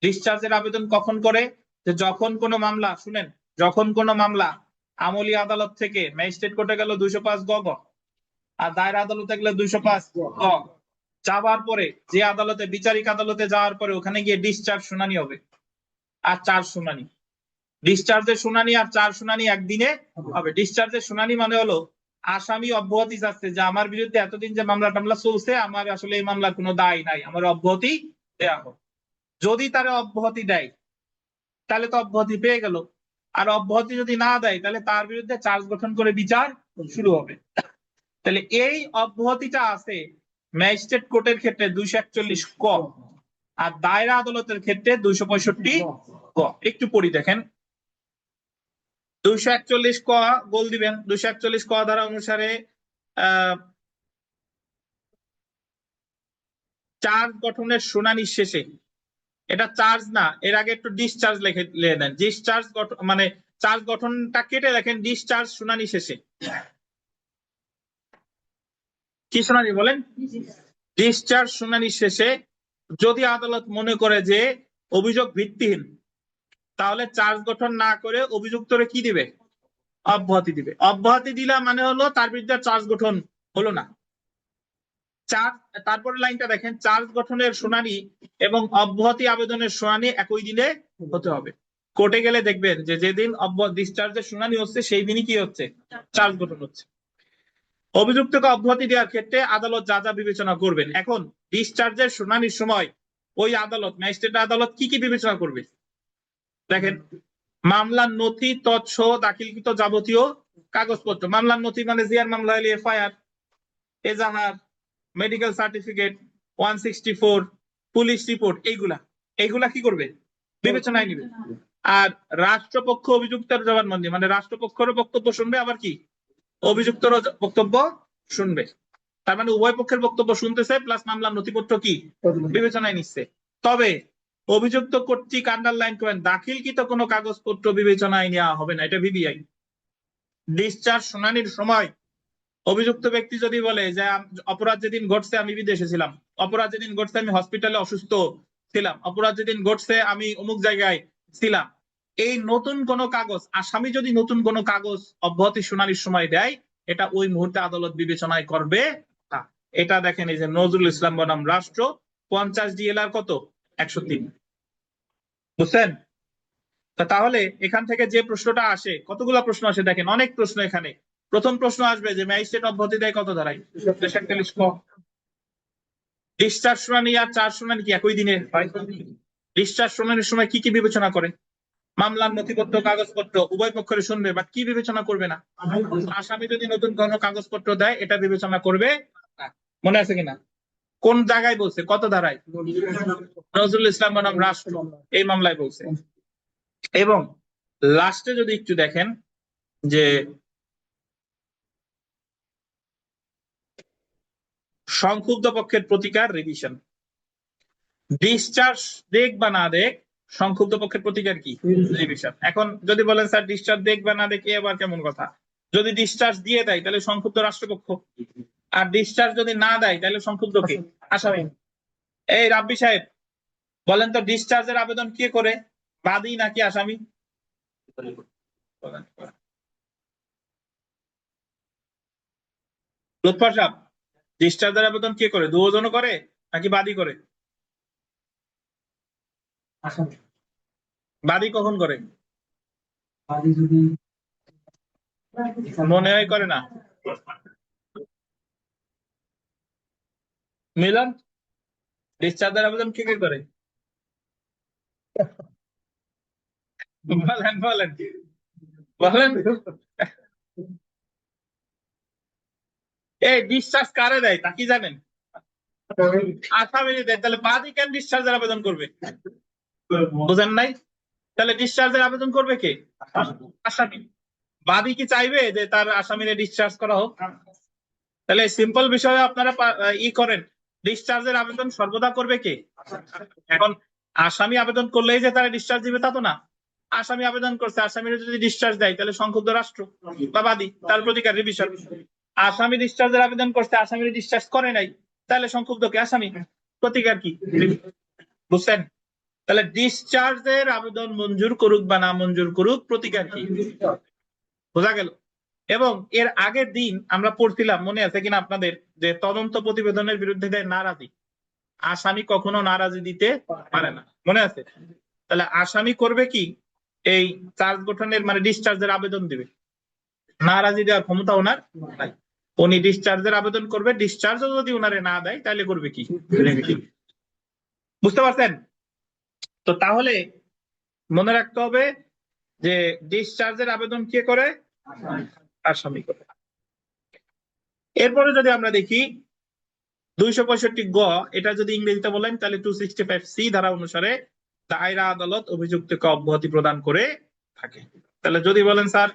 ডিসচার্জের আবেদন কখন করে? যে যখন কোনো মামলা, শুনেন, যখন কোনো মামলা আমলি আদালত থেকে ম্যাজিস্ট্রেট কোর্টে গেল 205 গ, আর দায়রা আদালতে গেলে 205 গ, যাওয়ার পরে যে আদালতে, বিচারিক আদালতে যাওয়ার পরে ওখানে গিয়ে ডিসচার্জ শুনানি হবে আর চার্জ শুনানি। ডিসচার্জের শুনানি আর চার্জ শুনানি একদিনে হবে। ডিসচার্জের শুনানি মানে হলো আসামি অব্যাহতি চাচ্ছে যে আমার বিরুদ্ধে এতদিন যে মামলা টামলা চলছে, আমার আসলে এই মামলার কোনো দায় নাই, আমার অব্যাহতি দেয়া হোক। যদি তারা অব্যাহতি দেয় তাহলে তো অব্যাহতি পেয়ে গেল, আর অব্যাহতি যদি না দেয় তাহলে তার বিরুদ্ধে চার্জ গঠন করে বিচার শুরু হবে। তাহলে এই অব্যাহতিটা আছে ম্যাজিস্ট্রেট কোর্টের ক্ষেত্রে 241 ক, আর দায়রা আদালতের ক্ষেত্রে 265 ক। একটু পড়ি দেখেন। 241 ক গোল দিবেন। 241 ক ধারা অনুসারে চার্জ গঠনের শুনানি শেষে, এটা চার্জ না, এর আগে একটু ডিসচার্জ লিখে দেন। ডিসচার্জ মানে চার্জ গঠনটা কেটে লেখেন ডিসচার্জ শুনানি শেষে। কি শুনানি বলেন? ডিসচার্জ শুনানি শেষে যদি আদালত মনে করে যে অভিযোগ ভিত্তিহীন, তাহলে চার্জ গঠন না করে অভিযুক্তরে কি দিবে? অব্যাহতি দিবে। অব্যাহতি দিলা মানে হলো তার বিরুদ্ধে চার্জ গঠন হলো না। তারপরে লাইনটা দেখেন, চার্জ গঠনের শুনানি এবং অব্যাহতি আবেদনের শুনানি একই দিনে হতে হবে। কোর্টে গেলে দেখবেন যে যেদিন ডিসচার্জের শুনানি হচ্ছে সেই দিনই কি হচ্ছে? চার্জ গঠন হচ্ছে। অভিযুক্তকে অব্যাহতি দেওয়ার ক্ষেত্রে আদালত যা যা বিবেচনা করবেন। এখন ডিসচার্জের শুনানির সময় ওই আদালত, ম্যাজিস্ট্রেট আদালত কি কি বিবেচনা করবে দেখেন। মামলার নথি তৎসহ দাখিলকৃত যাবতীয় কাগজপত্র। মামলার নথি মানে জিআর মামলা হলে এফআইআর, এজাহার, মেডিকেল সার্টিফিকেট, 164, পুলিশ রিপোর্ট, এইগুলা কি করবে? বিবেচনায় নিবে। আর রাষ্ট্রপক্ষ অভিযুক্তের জবানবন্দি মানে রাষ্ট্রপক্ষের বক্তব্য শুনবে, আবার কি অভিযুক্তর বক্তব্য শুনবে। তার মানে উভয় পক্ষের বক্তব্য শুনতেছে প্লাস মামলার নথিপত্র কি বিবেচনায় নিচ্ছে। তবে অভিযুক্ত কর্তৃক আন্ডারলাইন করেন দাখিলকৃত কোনো কাগজপত্র বিবেচনায় নেওয়া হবে না, এটা ভিভিআই। ডিসচার্জ শুনানির সময় অভিযুক্ত ব্যক্তি যদি বলে যে অপরাধ যেদিন ঘটছে আমি বিদেশে ছিলাম, অপরাধ যেদিন ঘটছে আমি হসপিটালে অসুস্থ ছিলাম, অপরাধ যেদিন ঘটছে আমি অমুক জায়গায় ছিলাম, এই নতুন কোন কাগজ, আসামি যদি নতুন কোন কাগজ অব্যাহতি শুনানির সময় দেয়, এটা ওই মুহূর্তে আদালত বিবেচনায় করবে না। এটা দেখেন এই যে নজরুল ইসলাম বনাম রাষ্ট্র, 50 DLR কত? 103। বুঝছেন? তাহলে এখান থেকে যে প্রশ্নটা আসে, কতগুলো প্রশ্ন আসে দেখেন, অনেক প্রশ্ন এখানে। প্রথম প্রশ্ন আসবে যে ম্যাজিস্ট্রেট অব্যাহতি দেয় কত ধারায়? 241 ক। ডিসচার্জ শুনানি আর চার্জ শুনানি কি একই দিনে হয়? ডিসচার্জ শুনানির সময় কি কি বিবেচনা করে? মামলার নথিপত্র, কাগজপত্র উভয় পক্ষের শুনবে, বাট কি বিবেচনা করবে না? আসামি যদি নতুন কোনো কাগজপত্র দেয় এটা বিবেচনা করবে না। মনে আছে কিনা? কোন জায়গায় বলছে? কত ধারায়? নজরুল ইসলাম বনাম রাষ্ট্র এই মামলায় বলছে। এবং লাস্টে যদি একটু দেখেন যে সংক্ষুব্ধ পক্ষের প্রতিকার রিভিশন। ডিসচার্জ দেখ বা না দেখ, সংক্ষুব্ধ পক্ষের প্রতিকার কি? রিভিশন। এখন যদি বলেন স্যার ডিসচার্জ দেখ বা না দেখে আবার কেমন কথা? যদি ডিসচার্জ দিয়ে দেয় তাহলে সংক্ষুব্ধ রাষ্ট্রপক্ষ, আর ডিসচার্জ যদি না দেয় তাহলে সংক্ষুব্ধ কে? আসামি। এই রাব্বি সাহেব বলেন তো, ডিসচার্জের আবেদন কে করে? বাদী নাকি আসামি? লুৎফর সাহেব, ডিসচার্জের আবেদন কে করে? দুজনও করে নাকি বাদী করে? বাদী কখন করে? মনে হয় করে না। মিলন, ডিসচার্জের আবেদন কে কে করে? বলেন বলেন বলেন। এই ডিসচার্জ কারে দেয় তা কি জানেন? আসামি দেয়। তাহলে বাদী কেন ডিসচার্জের আবেদন করবে? বুঝেন নাই? তাহলে ডিসচার্জের আবেদন করবে কে? আসামি। বাদী কি চাইবে যে তার আসামিরে ডিসচার্জ করা হোক? তাহলে সিম্পল বিষয়ে আপনারা করেন, ডিসচার্জের আবেদন সর্বদা করবে কে? এখন আসামি আবেদন করলেই যে তারা ডিসচার্জ দিবে তা তো না। আসামি আবেদন করছে, আসামিরা যদি ডিসচার্জ দেয় তাহলে সংক্ষুব্ধ রাষ্ট্র বা বাদী, তার প্রতিকার রিভিশন। আসামি ডিসচার্জের আবেদন করছে, আসামিরা ডিসচার্জ করে নাই, তাহলে সংক্ষুব্ধ কে? আসামি। প্রতিকার কি? বুঝছেন? তাহলে ডিসচার্জের আবেদন মঞ্জুর করুক বা না মঞ্জুর করুক, প্রতিকার কি? বোঝা গেল? এবং এর আগের দিন আমরা পড়ছিলাম, মনে আছে কিনা আপনাদের, যে তদন্ত প্রতিবেদনের বিরুদ্ধে দেয় নারাজি। আসামি কখনো নারাজি দিতে পারে না, মনে আছে? তাহলে আসামি করবে কি, এই চার্জ গঠনের মানে ডিসচার্জের আবেদন দিবে, নারাজি দেওয়ার ক্ষমতা ওনার নাই। উনি ডিসচার্জের আবেদন করবে, ডিসচার্জও যদি ওনারে না দেয় তাহলে করবে কি? বুঝতে পারছেন? তো তাহলে মনে রাখতে হবে যে ডিসচার্জের আবেদন কে করে? আসামি করে। এরপরে যদি আমরা দেখি 265 গ, এটা যদি ইংরেজিতে বলেন তাহলে 265C ধারা অনুসারে দায়রা আদালত অভিযুক্তকে অব্যাহতি প্রদান করে থাকে। তাহলে যদি বলেন স্যার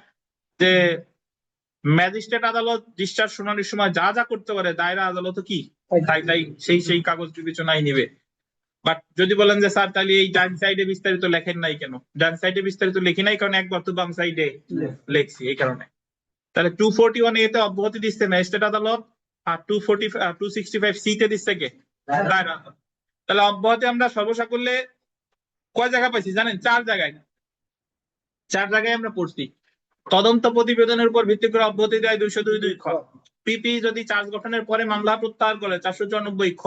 যে ম্যাজিস্ট্রেট আদালত ডিসচার্জ শুনানির সময় যা যা করতে পারে দায়রা আদালত কি তাই তাই সেই কাগজ বিবেচনায় নিবে। বাট যদি বলেন যে স্যার তাহলে এই ডান সাইডে বিস্তারিত লেখেন নাই কেন? ডান সাইডে বিস্তারিত লিখি নাই কারণ একবার তো বাম সাইডে লেখছি, এই কারণে। তাহলে 241A তে অব্যাহতি দিচ্ছে ম্যাজিস্ট্রেট আদালত, আর 265C তে দিচ্ছে কে? দায়রা আদালত। তাহলে অব্যাহতি আমরা সর্বসাকুল্যে কয় জায়গা পাইছি জানেন? 4 জায়গায়। 4 জায়গায় আমরা পড়ছি। তদন্ত প্রতিবেদনের উপর ভিত্তি করে অব্যাহতি দেয় 202(2) খ। পিপি যদি চার্জ গঠনের পরে মামলা প্রত্যাহার করে 494 খ।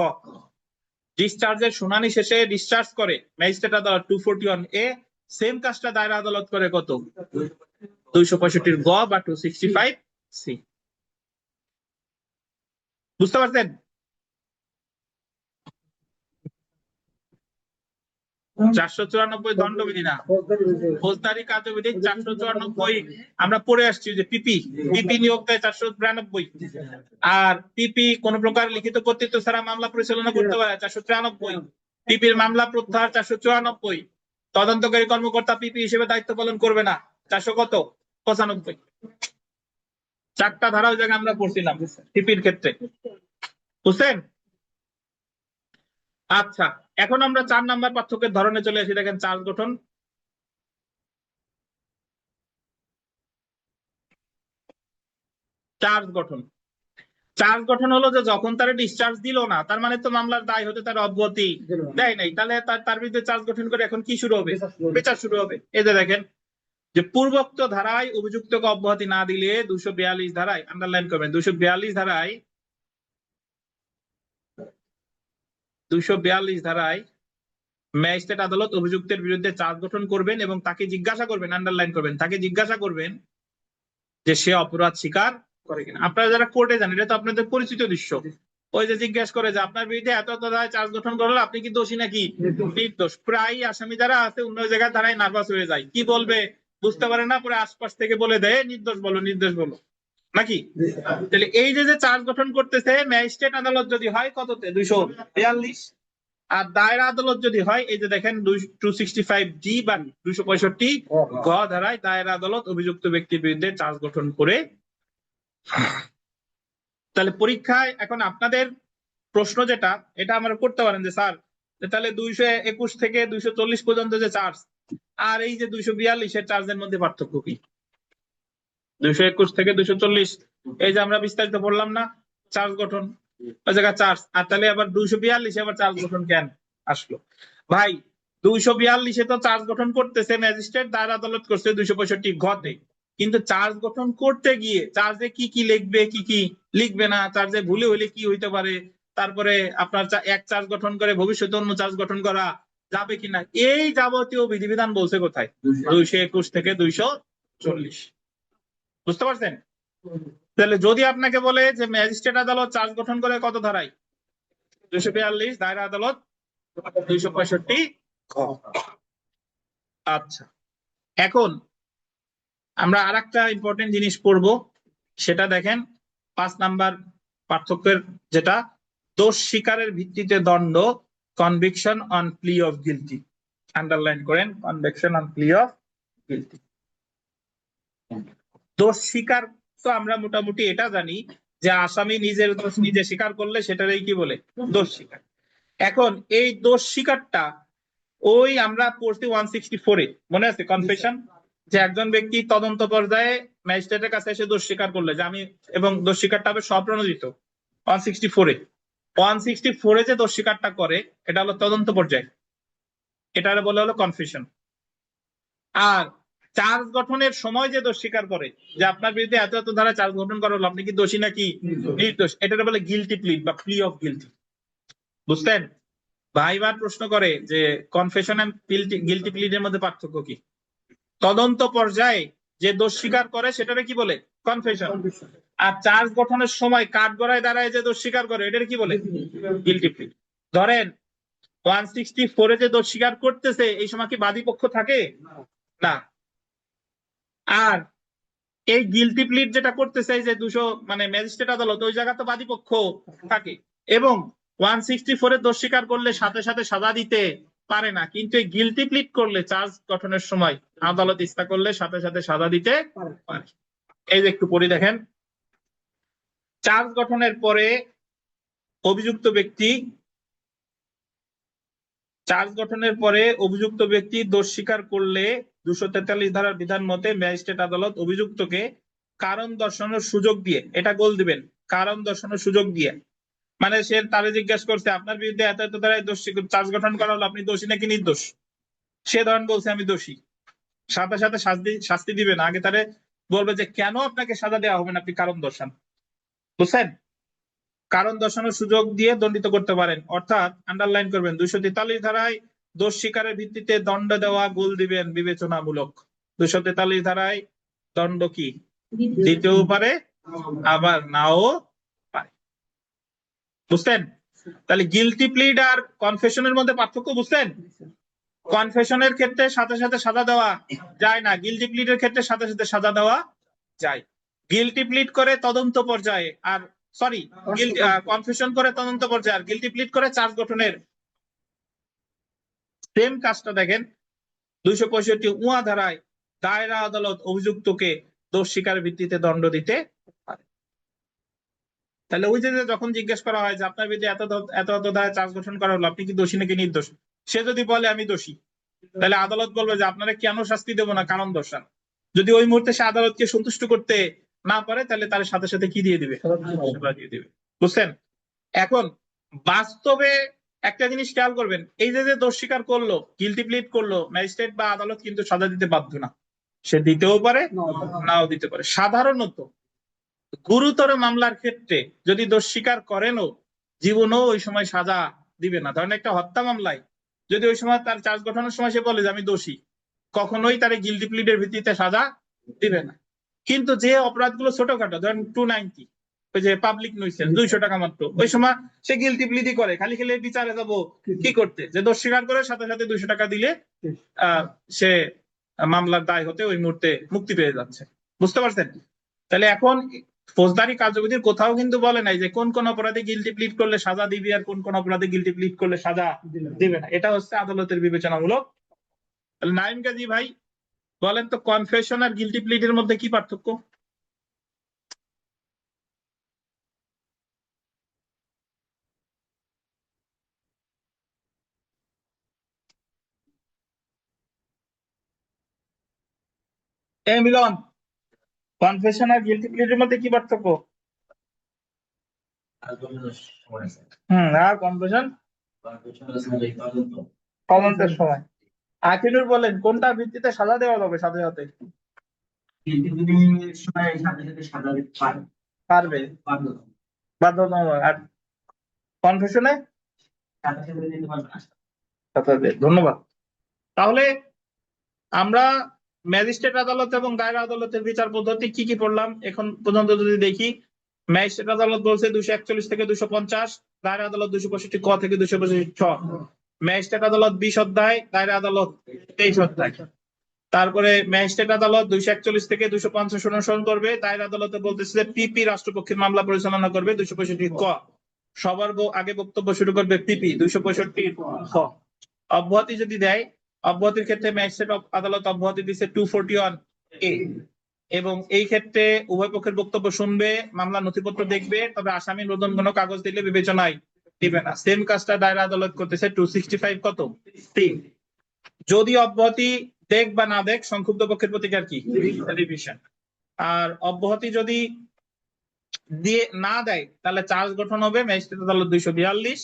ডিসচার্জের শুনানি শেষে ডিসচার্জ করে ম্যাজিস্ট্রেট আদালত 241A। সেম কাজটা দায়রা আদালত করে কত? 265 গ বা 265C। বুঝতে পারছেন? চারশো 494 দণ্ডবিধি না, ফৌজদারি কার্যবিধি 494 আমরা পড়ে আসছি যে পিপি নিয়োগ দেয় 492, আর পিপি কোন প্রকার লিখিত কর্তৃত্ব ছাড়া মামলা পরিচালনা করতে পারে 493, পিপির মামলা প্রত্যাহার 494, তদন্তকারী কর্মকর্তা পিপি হিসেবে দায়িত্ব পালন করবে না 495। 4টা ধারা ওই জায়গায় আমরা পড়ছিলাম পিপির ক্ষেত্রে। বুঝছেন? আচ্ছা, এখন আমরা 4 নাম্বার পার্থক্যের ধরনে চলে আসি। দেখেন চার্জ গঠন। চার্জ গঠন হলো যে যখন তারা ডিসচার্জ দিল না, তার মানে তো মামলার দায় হতে তার অব্যাহতি দেয় নাই, তাহলে তার বিরুদ্ধে চার্জ গঠন করে এখন কি শুরু হবে? বিচার শুরু হবে। এই যে দেখেন যে পূর্বোক্ত ধারায় অভিযুক্তকে অব্যাহতি না দিলে 242 ধারায়, আন্ডারলাইন করবেন, 242 ধারায় ম্যাজিস্ট্রেট আদালত অভিযুক্তের বিরুদ্ধে চার্জ গঠন করবেন এবং তাকে জিজ্ঞাসা করবেন, আন্ডারলাইন করবেন, তাকে জিজ্ঞাসা করবেন যে সে অপরাধ স্বীকার করে কিনা। আপনারা যারা কোর্টে যান, এটা তো আপনাদের পরিচিত দৃশ্য। ওই যে জিজ্ঞাসা করে যে আপনার বিরুদ্ধে এত এত ধারায় চার্জ গঠন করলো, আপনি কি দোষী নাকি নির্দোষ? প্রায় আসামি যারা আছে অন্য জায়গায় ধারায় নার্ভাস হয়ে যায়, কি বলবে বুঝতে পারে না, পরে আশপাশ থেকে বলে দেয় নির্দোষ বলো নির্দোষ বলো, নাকি? তাহলে এই যে চার্জ গঠন করতেছে ম্যাজিস্ট্রেট আদালত যদি হয় কততে? 242। আর দায়রা আদালত যদি হয় এই যে দেখেন 265D বা 265 গ ধারায় দায়রা আদালত অভিযুক্ত ব্যক্তির বিরুদ্ধে চার্জ গঠন করে। তাহলে পরীক্ষায় এখন আপনাদের প্রশ্ন যেটা, এটা আমরা করতে পারেন যে স্যার তাহলে 221 থেকে 240 পর্যন্ত যে চার্জ আর এই যে 242 এর চার্জের মধ্যে পার্থক্য কি? 221 থেকে 240 এই যে আমরা বিস্তারিত বললাম না চার্জ গঠন, ওই জায়গা চার্জ, আর তাহলে আবার 242 আবার চার্জ গঠন কেন আসলো? ভাই 242 তো চার্জ গঠন করতেছে ম্যাজিস্ট্রেট, দায়রা আদালত করছে 265 ঘতে, কিন্তু চার্জ গঠন করতে গিয়ে চার্জে কি কি লিখবে কি কি লিখবে না, চার্জে ভুলে হইলে কি হইতে পারে, তারপরে আপনার এক চার্জ গঠন করে ভবিষ্যতে অন্য চার্জ গঠন করা যাবে কিনা, এই যাবতীয় বিধিবিধান বলছে কোথায়? 221 থেকে 240। বুঝতে পারছেন? তাহলে যদি আপনাকে বলে যে ম্যাজিস্ট্রেট আদালত চার্জ গঠন করে কত ধারায়? 242, দায়রা আদালত 265 খ। আচ্ছা, এখন আমরা আরেকটা ইম্পর্টেন্ট জিনিস পড়বো, সেটা দেখেন 5 নাম্বার পার্থক্যের যেটা, দোষ স্বীকারের ভিত্তিতে দণ্ড, conviction on plea of guilty. Underline করেন, conviction on plea of guilty. দোষ স্বীকার তো আমরা মোটামুটি এটা জানি যে আসামি নিজের দোষ নিজে স্বীকার করলে সেটারই কি বলে? দোষ স্বীকার। এখন এই দোষ স্বীকারটা ওই আমরা পড়ছি 164-এ, মনে আছে? কনফেশন, যে একজন ব্যক্তি তদন্ত পর্যায়ে ম্যাজিস্ট্রেটের কাছে এসে দোষ স্বীকার করলে যে আমি, এবং দোষ স্বীকারটা হবে স্বপ্রণোদিত 164-এ। 164 যে দোষ স্বীকারটা করে এটা হলো তদন্ত পর্যায়ে, এটা বলা হলো কনফেশন। আর চার্জ গঠনের সময় যে দোষ স্বীকার করে যে আপনার বিরুদ্ধে এত এত ধারা চার্জ গঠন করা হলো, আপনি কি দোষী নাকি নির্দোষ, এটা বলে গিলটি প্লিড বা প্লি অফ গিলটি। বুঝলেন? ভাইবার প্রশ্ন করে যে কনফেশন এন্ড গিলটি প্লিডের মধ্যে পার্থক্য কি। তদন্ত পর্যায়ে যে দোষ স্বীকার করে সেটারে কি বলে কনফেশন, আর চার্জ গঠনের সময় কাঠগড়ায় দাঁড়ায় যে দোষ স্বীকার করে এটার কি বলে গিলটি প্লি। ধরেন 164 যে দোষ স্বীকার করতেছে এই সময় কি বাদী পক্ষ থাকে না, আর এই গিলটি প্লিড যেটা করতেছে যে 200 মানে ম্যাজিস্ট্রেট আদালত ওই জায়গা তো বাদী পক্ষ থাকে, এবং 164 এর দোষ স্বীকার করলে সাথে সাথে সাজা দিতে পারে না, কিন্তু এই গিলটি প্লিড করলে চার্জ গঠনের সময় আদালত ইচ্ছা করলে সাথে সাথে সাজা দিতে পারে। এই যে একটু পড়ি দেখেন, চার্জ গঠনের পরে অভিযুক্ত ব্যক্তি দোষ স্বীকার করলে 243 ধারার বিধান মতে ম্যাজিস্ট্রেট আদালত অভিযুক্তকে কারণ দর্শানোর সুযোগ দিয়ে, এটা গোল দিবেন, কারণ দর্শানোর সুযোগ দিয়ে, মানে সে তারে জিজ্ঞেস করছে আপনার বিরুদ্ধে এত এত ধারায় দোষ চার্জ গঠন করা হলো, আপনি দোষী নাকি নির্দোষ, সে ধরেন বলছে আমি দোষী, সাথে সাথে শাস্তি দিবে না, আগে তারে বলবে যে কেন আপনাকে সাজা দেওয়া হবে না, আপনি কারণ দর্শান। বুঝছেন? কারণ দর্শানোর সুযোগ দিয়ে দণ্ডিত করতে পারেন, অর্থাৎ আন্ডারলাইন করবেন 243 ধারায় দোষ স্বীকারের ভিত্তিতে দণ্ড দেওয়া গোল দিবেন বিবেচনামূলক। 243 ধারায় দণ্ড কি দিতেও পারে আবার নাও পারে। বুঝছেন? তাহলে গিলটি প্লিড আর কনফেশনের মধ্যে পার্থক্য বুঝছেন? কনফেশনের ক্ষেত্রে সাথে সাথে সাজা দেওয়া যায় না, গিলটি প্লিডের ক্ষেত্রে সাথে সাথে সাজা দেওয়া যায়। গিলটি প্লিড করে তদন্ত পর্যায়ে, আর সরি কনফেশন করে তদন্ত পর্যায়ে, আর গিলটি প্লিড করে চার্জ গঠনের। সেম কাজটা দেখেন 265 ধারায় দায়রা আদালত অভিযুক্তকে দোষ স্বীকারের ভিত্তিতে দণ্ড দিতে পারে। তাহলে ওই যে যখন জিজ্ঞেস করা হয় যে আপনার বিরুদ্ধে এত এত এত ধারায় চার্জ গঠন করা হলো, আপনি কি দোষী নাকি নির্দোষ, সে যদি বলে আমি দোষী, তাহলে আদালত বলবে যে আপনারা কেন শাস্তি দেবো না, কারণ দর্শান। যদি ওই মুহূর্তে সে আদালতকে সন্তুষ্ট করতে না পারে তাহলে তার সাথে সাথে কি দিয়ে দিবে, সাজা দিয়ে দিবে। বুঝছেন? এখন বাস্তবে একটা জিনিস খেয়াল করবেন, এই যে দোষ স্বীকার করলো, গিলটি প্লিড করলো, ম্যাজিস্ট্রেট বা আদালত কিন্তু সাজা দিতে বাধ্য না, সে দিতেও পারে নাও দিতে পারে। সাধারণত গুরুতর মামলার ক্ষেত্রে যদি দোষ স্বীকার করেনও জীবনও ওই সময় সাজা দিবে না। ধরেন একটা হত্যা মামলায় যদি ওই সময় তার চার্জ গঠনের সময় সে বলে যে আমি দোষী, কখনোই তার গিলটি প্লিডের ভিত্তিতে সাজা দিবে না। কিন্তু যে অপরাধগুলো ছোটখাটো, ধরেন 290 ওই যে পাবলিক নুইসেন্স 200 টাকা মাত্র, ওই সময় সে গিলটি প্লিডই করে, খালি খেলে বিচারে যাব কি করতে, যে দোষ স্বীকার করে সাথে সাথে 200 টাকা দিলে সে মামলার দায় হতে ওই মুহূর্তে মুক্তি পেয়ে যাচ্ছে। বুঝতে পারছেন? তাহলে এখন ফৌজদারি কার্যবিধির কোথাও কিন্তু বলে নাই যে কোন কোন অপরাধে গিলটি প্লিড করলে সাজা দিবি আর কোন কোন অপরাধে গিলটি প্লিড করলে সাজা দিবে না, এটা হচ্ছে আদালতের বিবেচনামূলক। নাইম গাজী ভাই বলেন তো কনফেশন আর গিলটি প্লিডের মধ্যে কি পার্থক্য? মিলন, কনফেশন আর গিলটি প্লিডের মধ্যে কি পার্থক্য? আর কনফেশন তদন্তের সময়। আকিনুর বলেন কোনটার ভিত্তিতে সাজা দেওয়া হবে সাথে সাথে? পারবে, বাধ্যতামূলক। আর কনফেশনে? ধন্যবাদ। তাহলে আমরা ম্যাজিস্ট্রেট আদালত এবং দায়রা আদালতের বিচার পদ্ধতি কি কি পড়লাম এখন পর্যন্ত যদি দেখি, ম্যাজিস্ট্রেট আদালত বলছে 241 থেকে 250, দায়রা আদালত 265 ক থেকে 265 ছ, ম্যাজিস্ট্রেট আদালত 20 অধ্যায়, দায়রা আদালত 23 অধ্যায়। তারপরে ম্যাজিস্ট্রেট আদালত 241 থেকে 250 অনুসরণ করবে, দায়রা আদালতে বলতেছে যে পিপি রাষ্ট্রপক্ষের মামলা পরিচালনা করবে 265 ক। সবার আগে বক্তব্য শুরু করবে পিপি 265 খ। অব্যাহতি যদি দেয়, অব্যাহতির ক্ষেত্রে ম্যাজিস্ট্রেট আদালত অব্যাহতি দিচ্ছে 241 এ, এবং এই ক্ষেত্রে উভয় পক্ষের বক্তব্য শুনবে, মামলা নথিপত্র দেখবে, তবে আসামি নতুন কোনো কাগজ দিলে বিবেচনায় দিবে না। সেম কাজটা দায়রা আদালত করতেছে 265 কত 3। যদি অব্যাহতি দেখ বা না দেখ সংক্ষুব্ধ পক্ষের প্রতিকার কি রিভিশন। আর অব্যাহতি যদি দিয়ে না দেয় তাহলে চার্জ গঠন হবে ম্যাজিস্ট্রেট আদালত 242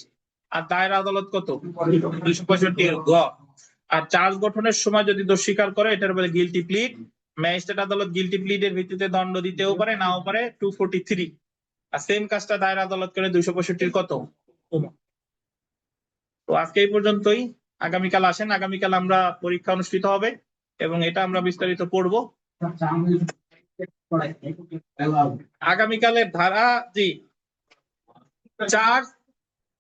আর দায়রা আদালত কত 265 গ। আর চার্জ গঠনের সময় যদি দোষ স্বীকার করে এটার বলে গিলটি প্লিড। ম্যাজিস্ট্রেট আদালত গিলটি প্লিডের ভিত্তিতে দণ্ড দিতেও পারে নাও পারে 243। আর সেম কাজটা দায়রা আদালত করে 265 কত। তো আজকে এই পর্যন্তই। আগামীকাল আসেন, আগামীকাল আমরা পরীক্ষা অনুষ্ঠিত হবে এবং এটা আমরা বিস্তারিত পড়বো। আগামীকালের ধারা জি চার্জ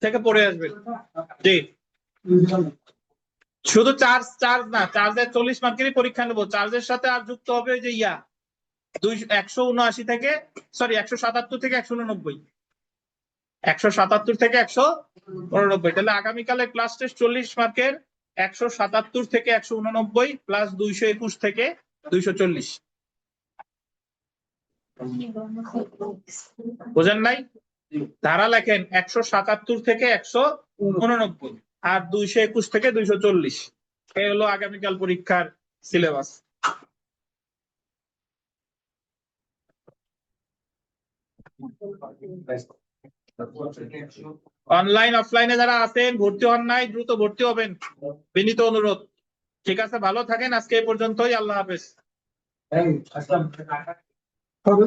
থেকে পড়ে আসবেন জি, শুধু চার্জ না, চার্জের 40 মার্কেরই পরীক্ষা নেবো। চার্জের সাথে আর যুক্ত হবে ওই যে 179 থেকে 177 থেকে 189, 177 থেকে 189। তাহলে আগামীকালের ক্লাস টেস্ট 40 মার্কের 177 থেকে 189 প্লাস 221 থেকে 240। বুঝেন নাই? ধারা লেখেন 177 থেকে 189 আর 221 থেকে 240। এই হলো আগামীকাল পরীক্ষার সিলেবাস। অনলাইন অফলাইনে যারা আছেন ভর্তি হন নাই দ্রুত ভর্তি হবেন, বিনীত অনুরোধ। ঠিক আছে, ভালো থাকেন। আজকে এই পর্যন্তই। আল্লাহ হাফেজ। হবে